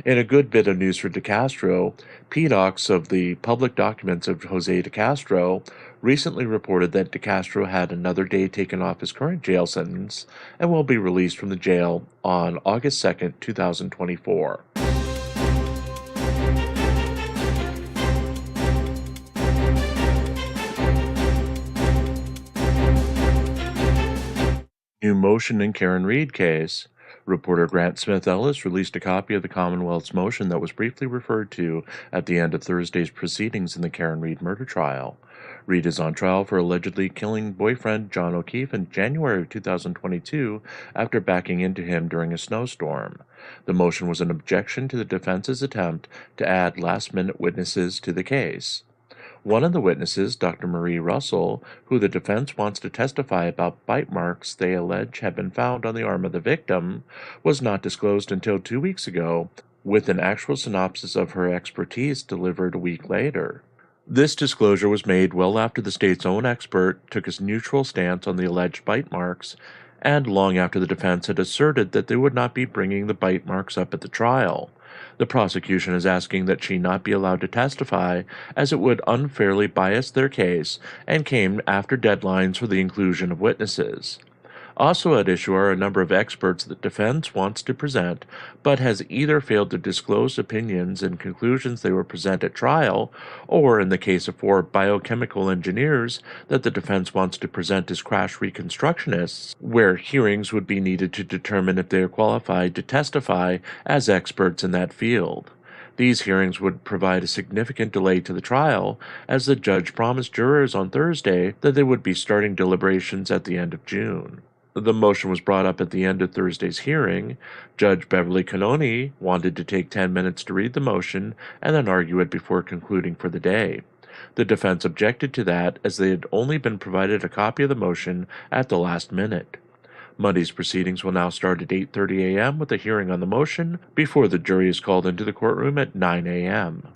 In a good bit of news for DeCastro, PDocs of the public documents of Jose DeCastro recently reported that DeCastro had another day taken off his current jail sentence and will be released from the jail on August 2, 2024. New motion in Karen Reed case. Reporter Grant Smith Ellis released a copy of the Commonwealth's motion that was briefly referred to at the end of Thursday's proceedings in the Karen Reed murder trial. Reed is on trial for allegedly killing boyfriend John O'Keefe in January of 2022 after backing into him during a snowstorm. The motion was an objection to the defense's attempt to add last-minute witnesses to the case. One of the witnesses, Dr. Marie Russell, who the defense wants to testify about bite marks they allege had been found on the arm of the victim, was not disclosed until 2 weeks ago, with an actual synopsis of her expertise delivered a week later. This disclosure was made well after the state's own expert took a neutral stance on the alleged bite marks, and long after the defense had asserted that they would not be bringing the bite marks up at the trial. The prosecution is asking that she not be allowed to testify, as it would unfairly bias their case and came after deadlines for the inclusion of witnesses. Also at issue are a number of experts that defense wants to present, but has either failed to disclose opinions and conclusions they will present at trial, or in the case of 4 biochemical engineers that the defense wants to present as crash reconstructionists, where hearings would be needed to determine if they are qualified to testify as experts in that field. These hearings would provide a significant delay to the trial, as the judge promised jurors on Thursday that they would be starting deliberations at the end of June. The motion was brought up at the end of Thursday's hearing. Judge Beverly Cannoni wanted to take 10 minutes to read the motion and then argue it before concluding for the day. The defense objected to that, as they had only been provided a copy of the motion at the last minute. Monday's proceedings will now start at 8:30 a.m. with a hearing on the motion before the jury is called into the courtroom at 9 a.m.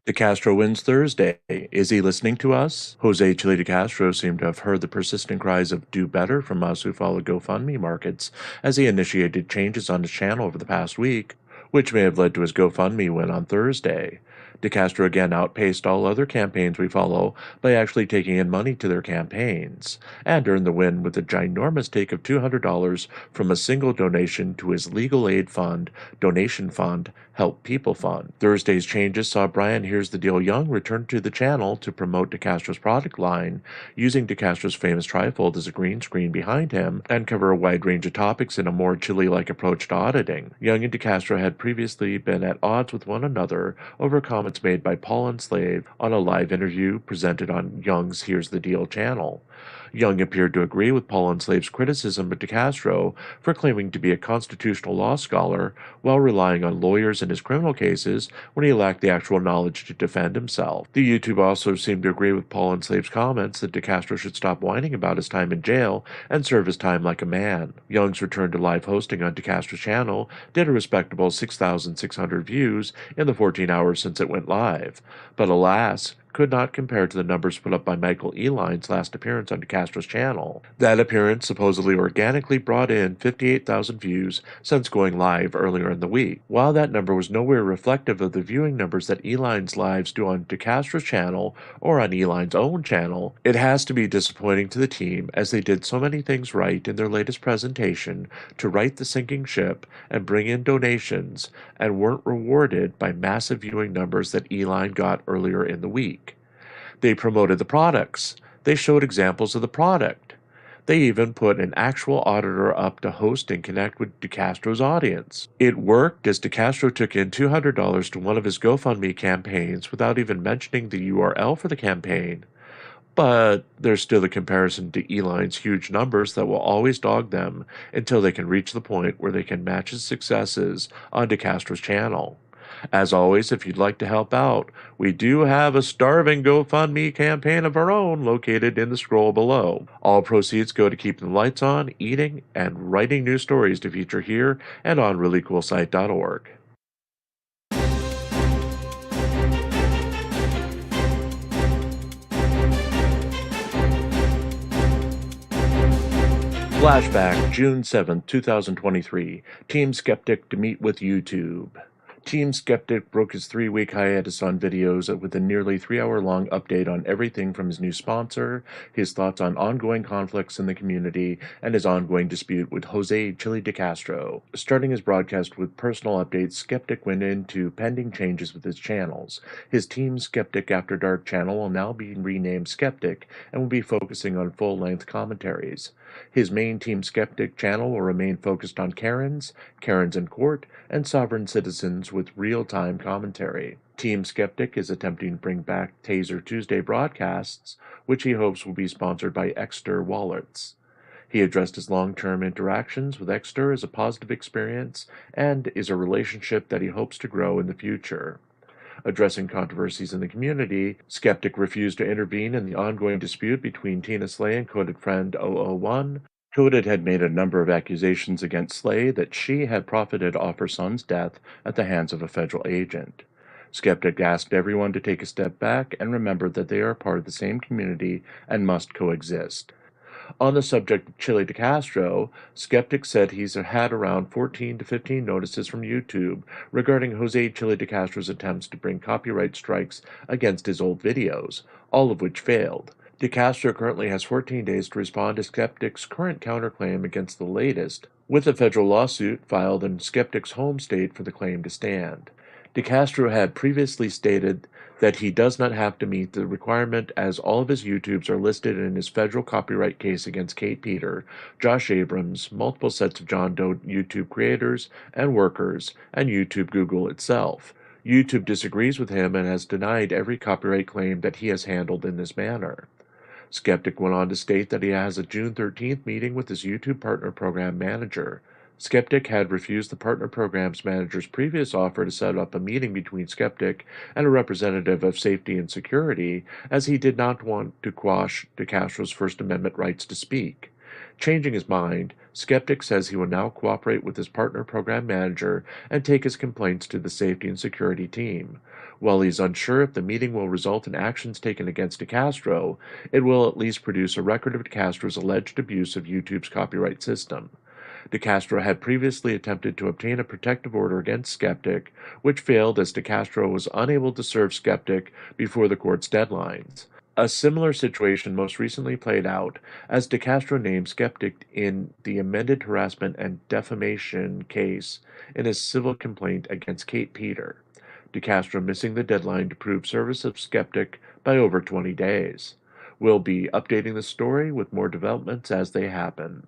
DeCastro wins Thursday. Is he listening to us? Jose Chile DeCastro seemed to have heard the persistent cries of do better from us who follow GoFundMe markets as he initiated changes on his channel over the past week, which may have led to his GoFundMe win on Thursday. DeCastro again outpaced all other campaigns we follow by actually taking in money to their campaigns, and earned the win with a ginormous take of $200 from a single donation to his legal aid fund, donation fund, Help People Fund. Thursday's changes saw Brian Here's the Deal Young return to the channel to promote DeCastro's product line, using DeCastro's famous trifold as a green screen behind him, and cover a wide range of topics in a more Chile-like approach to auditing. Young and DeCastro had previously been at odds with one another over comments made by Paul and Slave on a live interview presented on Young's Here's the Deal channel. Young appeared to agree with Paul and Slave's criticism of DeCastro for claiming to be a constitutional law scholar while relying on lawyers in his criminal cases when he lacked the actual knowledge to defend himself. The YouTube also seemed to agree with Paul and Slave's comments that DeCastro should stop whining about his time in jail and serve his time like a man. Young's return to live hosting on DeCastro's channel did a respectable 6,600 views in the 14 hours since it went live, but alas, could not compare to the numbers put up by Michael Eline's last appearance on DeCastro's channel. That appearance supposedly organically brought in 58,000 views since going live earlier in the week. While that number was nowhere reflective of the viewing numbers that Eline's lives do on DeCastro's channel or on Eline's own channel, it has to be disappointing to the team, as they did so many things right in their latest presentation to right the sinking ship and bring in donations, and weren't rewarded by massive viewing numbers that Eline got earlier in the week. They promoted the products. They showed examples of the product. They even put an actual auditor up to host and connect with DeCastro's audience. It worked, as DeCastro took in $200 to one of his GoFundMe campaigns without even mentioning the URL for the campaign. But there's still the comparison to Eline's huge numbers that will always dog them until they can reach the point where they can match his successes on DeCastro's channel. As always, if you'd like to help out, we do have a starving GoFundMe campaign of our own located in the scroll below. All proceeds go to keeping the lights on, eating, and writing new stories to feature here and on ReallyCoolSite.org. Flashback, June 7, 2023. Team Skeptic to meet with YouTube. Team Skeptic broke his 3-week hiatus on videos with a nearly 3-hour-long update on everything from his new sponsor, his thoughts on ongoing conflicts in the community, and his ongoing dispute with Jose Chile DeCastro. Starting his broadcast with personal updates, Skeptic went into pending changes with his channels. His Team Skeptic After Dark channel will now be renamed Skeptic and will be focusing on full-length commentaries. His main Team Skeptic channel will remain focused on Karens, Karens in court, and sovereign citizens with real-time commentary. Team Skeptic is attempting to bring back Taser Tuesday broadcasts, which he hopes will be sponsored by Exter Wallets. He addressed his long-term interactions with Exter as a positive experience and is a relationship that he hopes to grow in the future. Addressing controversies in the community, Skeptic refused to intervene in the ongoing dispute between Tina Slay and Coded Friend 001. Coded had made a number of accusations against Slay that she had profited off her son's death at the hands of a federal agent. Skeptic asked everyone to take a step back and remember that they are part of the same community and must coexist. On the subject of Chili DeCastro, skeptics said he's had around 14 to 15 notices from YouTube regarding Jose Chili DeCastro's attempts to bring copyright strikes against his old videos, all of which failed. DeCastro currently has 14 days to respond to Skeptic's current counterclaim against the latest, with a federal lawsuit filed in Skeptic's home state for the claim to stand. DeCastro had previously stated that he does not have to meet the requirement as all of his YouTubes are listed in his federal copyright case against Kate Peter, Josh Abrams, multiple sets of John Doe YouTube creators and workers, and YouTube Google itself. YouTube disagrees with him and has denied every copyright claim that he has handled in this manner. Skeptic went on to state that he has a June 13th meeting with his YouTube Partner Program manager. Skeptic had refused the Partner Programs manager's previous offer to set up a meeting between Skeptic and a representative of safety and security, as he did not want to quash DeCastro's First Amendment rights to speak. Changing his mind, Skeptic says he will now cooperate with his Partner Program manager and take his complaints to the safety and security team. While he's unsure if the meeting will result in actions taken against DeCastro, it will at least produce a record of DeCastro's alleged abuse of YouTube's copyright system. DeCastro had previously attempted to obtain a protective order against Skeptic, which failed as DeCastro was unable to serve Skeptic before the court's deadlines. A similar situation most recently played out as DeCastro named Skeptic in the amended harassment and defamation case in his civil complaint against Kate Peter. DeCastro missing the deadline to prove service of Skeptic by over 20 days. We'll be updating the story with more developments as they happen.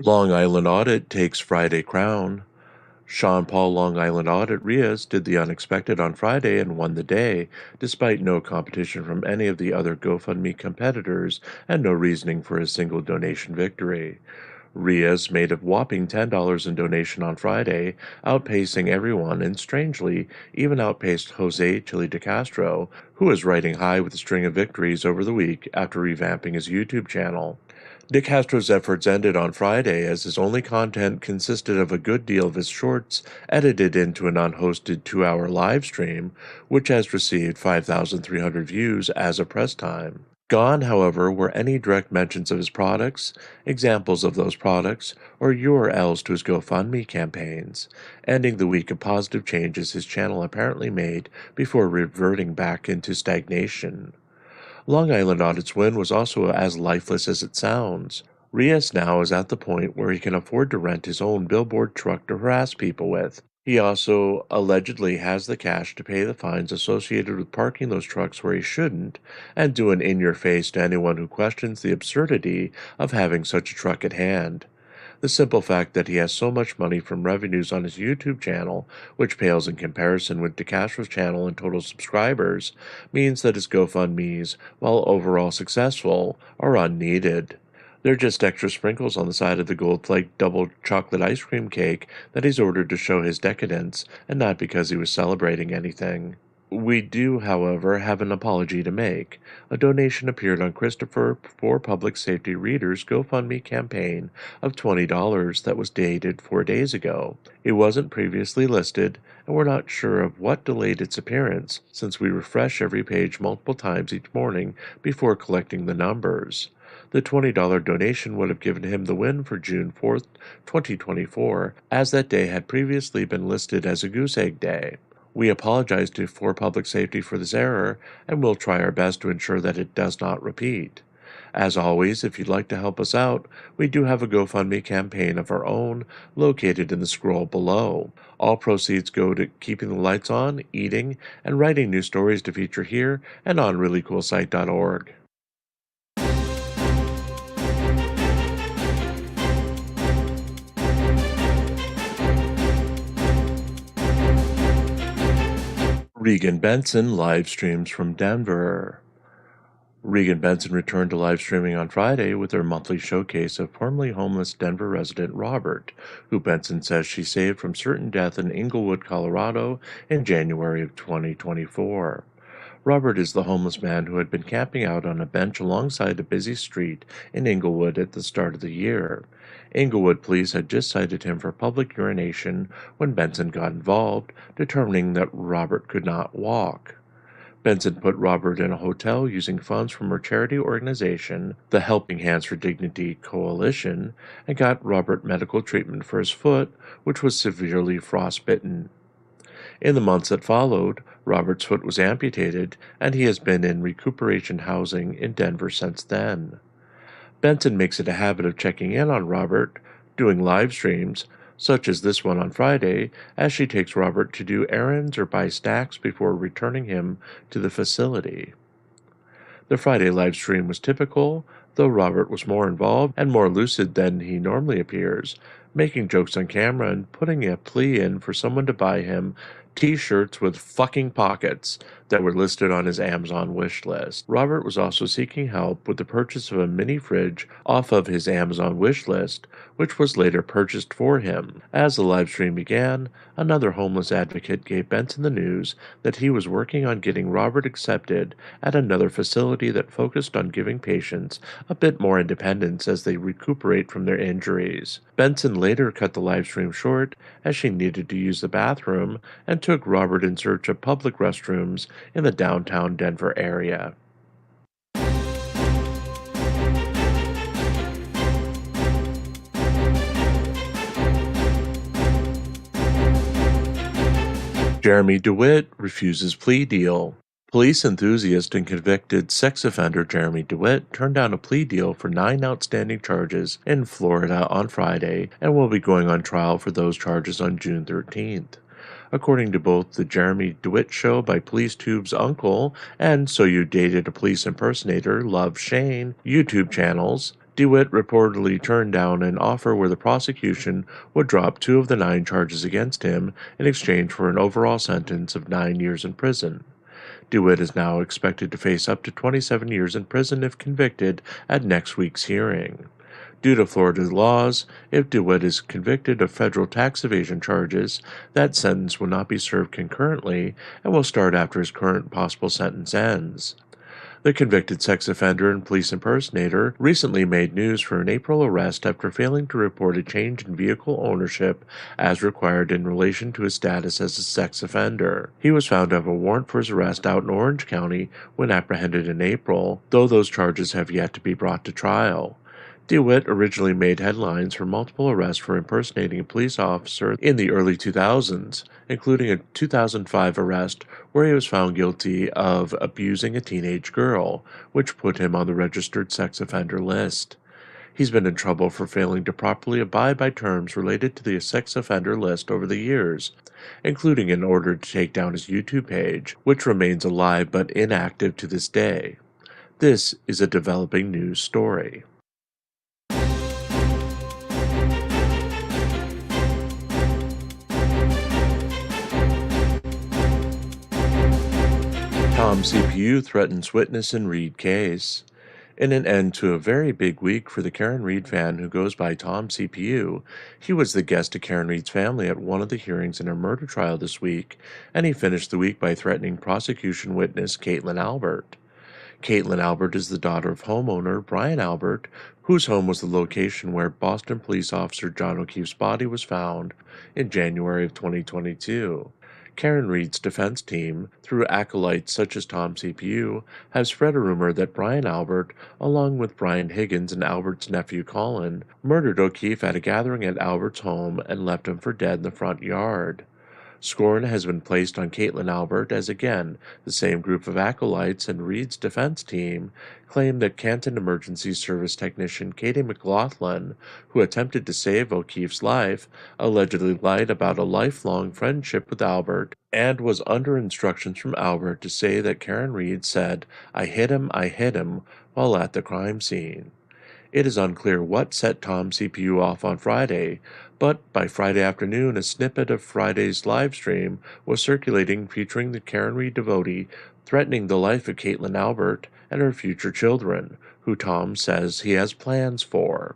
Long Island Audit takes Friday crown. Sean Paul Long Island Audit Rias did the unexpected on Friday and won the day, despite no competition from any of the other GoFundMe competitors and no reasoning for a single donation victory. Rias made a whopping $10 in donation on Friday, outpacing everyone and strangely even outpaced Jose Chili DeCastro, who is riding high with a string of victories over the week after revamping his YouTube channel. DeCastro's efforts ended on Friday as his only content consisted of a good deal of his shorts edited into an unhosted 2-hour live stream, which has received 5,300 views as of press time. Gone, however, were any direct mentions of his products, examples of those products, or URLs to his GoFundMe campaigns, ending the week of positive changes his channel apparently made before reverting back into stagnation. Long Island Audit's win was also as lifeless as it sounds. Rias now is at the point where he can afford to rent his own billboard truck to harass people with. He also allegedly has the cash to pay the fines associated with parking those trucks where he shouldn't, and do an in-your-face to anyone who questions the absurdity of having such a truck at hand. The simple fact that he has so much money from revenues on his YouTube channel, which pales in comparison with DeCastro's channel and total subscribers, means that his GoFundMes, while overall successful, are unneeded. They're just extra sprinkles on the side of the gold-flaked double chocolate ice cream cake that he's ordered to show his decadence, and not because he was celebrating anything. We do, however, have an apology to make. A donation appeared on Christopher for Public Safety Readers' GoFundMe campaign of $20 that was dated 4 days ago. It wasn't previously listed, and we're not sure of what delayed its appearance, since we refresh every page multiple times each morning before collecting the numbers. The $20 donation would have given him the win for June 4th, 2024, as that day had previously been listed as a goose egg day. We apologize to For Public Safety for this error, and we'll try our best to ensure that it does not repeat. As always, if you'd like to help us out, we do have a GoFundMe campaign of our own, located in the scroll below. All proceeds go to keeping the lights on, eating, and writing new stories to feature here and on ReallyCoolSite.org. Regan Benson live streams from Denver. Regan Benson returned to live streaming on Friday with her monthly showcase of formerly homeless Denver resident Robert, who Benson says she saved from certain death in Inglewood, Colorado in January of 2024. Robert is the homeless man who had been camping out on a bench alongside a busy street in Inglewood at the start of the year. Inglewood police had just cited him for public urination when Benson got involved, determining that Robert could not walk. Benson put Robert in a hotel using funds from her charity organization, the Helping Hands for Dignity Coalition, and got Robert medical treatment for his foot, which was severely frostbitten. In the months that followed, Robert's foot was amputated, and he has been in recuperation housing in Denver since then. Benson makes it a habit of checking in on Robert, doing live streams, such as this one on Friday, as she takes Robert to do errands or buy snacks before returning him to the facility. The Friday live stream was typical, though Robert was more involved and more lucid than he normally appears, making jokes on camera and putting a plea in for someone to buy him T-shirts with fucking pockets that were listed on his Amazon wish list. Robert was also seeking help with the purchase of a mini fridge off of his Amazon wish list, which was later purchased for him. As the live stream began, another homeless advocate gave Benson the news that he was working on getting Robert accepted at another facility that focused on giving patients a bit more independence as they recuperate from their injuries. Benson later cut the live stream short as she needed to use the bathroom and took Robert in search of public restrooms in the downtown Denver area. Jeremy DeWitt refuses plea deal. Police enthusiast and convicted sex offender Jeremy DeWitt turned down a plea deal for 9 outstanding charges in Florida on Friday and will be going on trial for those charges on June 13th. According to both the Jeremy DeWitt Show by Police Tube's Uncle and So You Dated a Police Impersonator, Love Shane YouTube channels, DeWitt reportedly turned down an offer where the prosecution would drop 2 of the 9 charges against him in exchange for an overall sentence of 9 years in prison. DeWitt is now expected to face up to 27 years in prison if convicted at next week's hearing. Due to Florida's laws, if DeWitt is convicted of federal tax evasion charges, that sentence will not be served concurrently and will start after his current possible sentence ends. The convicted sex offender and police impersonator recently made news for an April arrest after failing to report a change in vehicle ownership as required in relation to his status as a sex offender. He was found to have a warrant for his arrest out in Orange County when apprehended in April, though those charges have yet to be brought to trial. DeWitt originally made headlines for multiple arrests for impersonating a police officer in the early 2000s, including a 2005 arrest where he was found guilty of abusing a teenage girl, which put him on the registered sex offender list. He's been in trouble for failing to properly abide by terms related to the sex offender list over the years, including an order to take down his YouTube page, which remains alive but inactive to this day. This is a developing news story. Tom CPU threatens witness in Reed case. In an end to a very big week for the Karen Reed fan who goes by Tom CPU, he was the guest of Karen Reed's family at one of the hearings in her murder trial this week, and he finished the week by threatening prosecution witness Caitlin Albert. Caitlin Albert is the daughter of homeowner Brian Albert, whose home was the location where Boston police officer John O'Keefe's body was found in January of 2022. Karen Reed's defense team, through acolytes such as Tom CPU, have spread a rumor that Brian Albert, along with Brian Higgins and Albert's nephew Colin, murdered O'Keefe at a gathering at Albert's home and left him for dead in the front yard. Scorn has been placed on Caitlin Albert as again the same group of acolytes and Reed's defense team claim that Canton Emergency Service technician Katie McLaughlin, who attempted to save O'Keefe's life, allegedly lied about a lifelong friendship with Albert and was under instructions from Albert to say that Karen Reed said, I hit him," while at the crime scene. It is unclear what set Tom CPU off on Friday, but by Friday afternoon a snippet of Friday's live stream was circulating featuring the Karen Reed devotee threatening the life of Caitlin Albert and her future children, who Tom says he has plans for.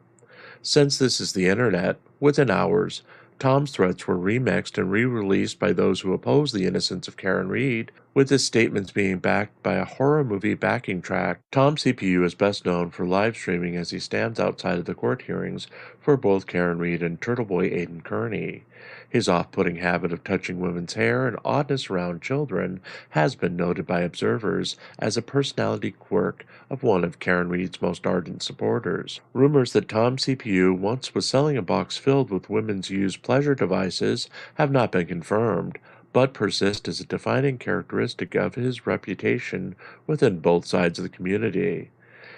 Since this is the internet, within hours, Tom's threats were remixed and re-released by those who oppose the innocence of Karen Reed, with his statements being backed by a horror movie backing track. Tom CPU is best known for live streaming as he stands outside of the court hearings for both Karen Reed and Turtle Boy Aiden Kearney. His off-putting habit of touching women's hair and oddness around children has been noted by observers as a personality quirk of one of Karen Reed's most ardent supporters. Rumors that Tom CPU once was selling a box filled with women's used pleasure devices have not been confirmed, but persist as a defining characteristic of his reputation within both sides of the community.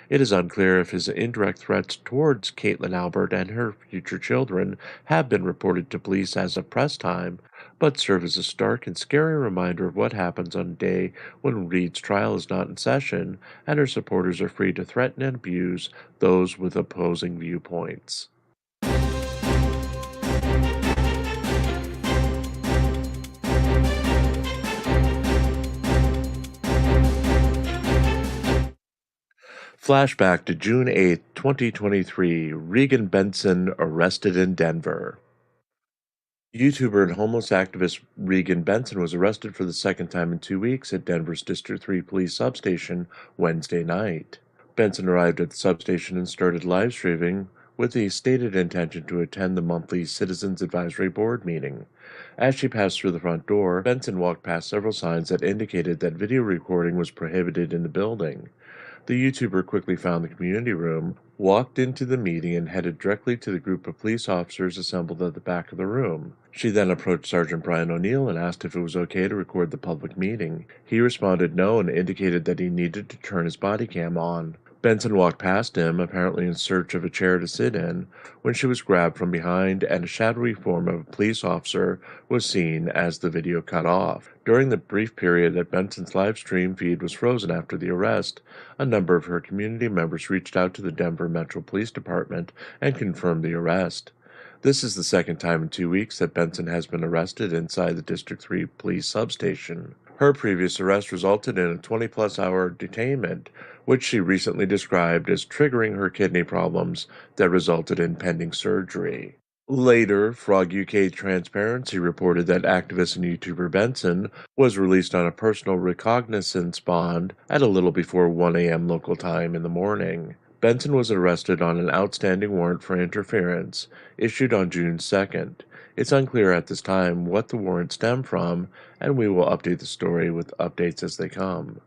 It is unclear if his indirect threats towards Caitlin Albert and her future children have been reported to police as of press time, but serve as a stark and scary reminder of what happens on a day when Reed's trial is not in session and her supporters are free to threaten and abuse those with opposing viewpoints. Flashback to June 8, 2023. Regan Benson arrested in Denver. YouTuber and homeless activist Regan Benson was arrested for the second time in 2 weeks at Denver's District 3 police substation Wednesday night. Benson arrived at the substation and started live streaming with the stated intention to attend the monthly Citizens Advisory Board meeting. As she passed through the front door, Benson walked past several signs that indicated that video recording was prohibited in the building. The YouTuber quickly found the community room, walked into the meeting, and headed directly to the group of police officers assembled at the back of the room. She then approached Sergeant Brian O'Neill and asked if it was okay to record the public meeting. He responded no and indicated that he needed to turn his body cam on. Benson walked past him, apparently in search of a chair to sit in, when she was grabbed from behind and a shadowy form of a police officer was seen as the video cut off. During the brief period that Benson's live stream feed was frozen after the arrest, a number of her community members reached out to the Denver Metro Police Department and confirmed the arrest. This is the second time in 2 weeks that Benson has been arrested inside the District 3 police substation. Her previous arrest resulted in a 20-plus hour detainment, which she recently described as triggering her kidney problems that resulted in pending surgery. Later, Frog UK Transparency reported that activist and YouTuber Benson was released on a personal recognizance bond at a little before 1 a.m. local time in the morning. Benson was arrested on an outstanding warrant for interference, issued on June 2nd. It's unclear at this time what the warrant stemmed from, and we will update the story with updates as they come.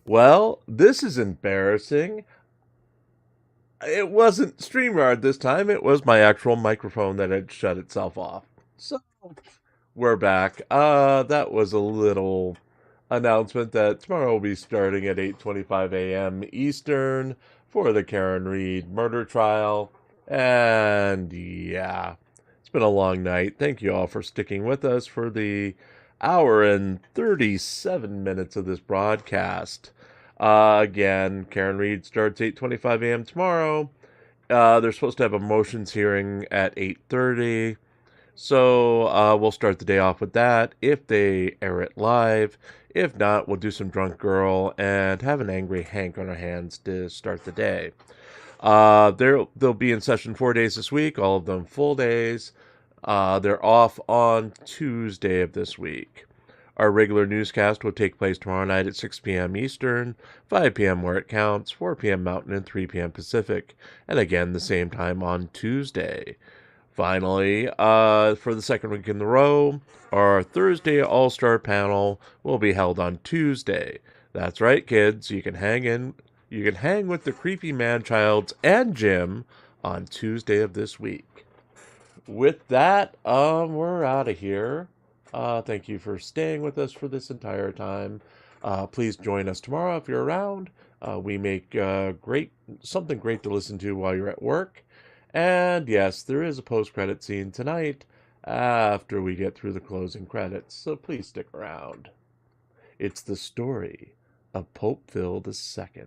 Well, this is embarrassing. It wasn't StreamYard this time, it was my actual microphone that had shut itself off. So, we're back. That was a little announcement that tomorrow will be starting at 8:25 a.m. Eastern for the Karen Reed murder trial. And yeah, it's been a long night. Thank you all for sticking with us for the hour and 37 minutes of this broadcast. Again, Karen Reed starts 8:25 a.m. tomorrow. They're supposed to have a motions hearing at 8:30. So we'll start the day off with that if they air it live. If not, we'll do some drunk Gurl and have an angry Hank on our hands to start the day. They'll be in session 4 days this week, all of them full days. They're off on Tuesday of this week. Our regular newscast will take place tomorrow night at 6 p.m. Eastern, 5 p.m. where it counts, 4 p.m. Mountain, and 3 p.m. Pacific, and again the same time on Tuesday. Finally, for the second week in a row, our Thursday All-Star panel will be held on Tuesday. That's right, kids. You can hang with the creepy man-childs and Jim on Tuesday of this week. With that, we're out of here. Thank you for staying with us for this entire time. Please join us tomorrow if you're around. We make something great to listen to while you're at work. And yes, there is a post-credit scene tonight after we get through the closing credits, so please stick around. It's the story of Pope Phil II.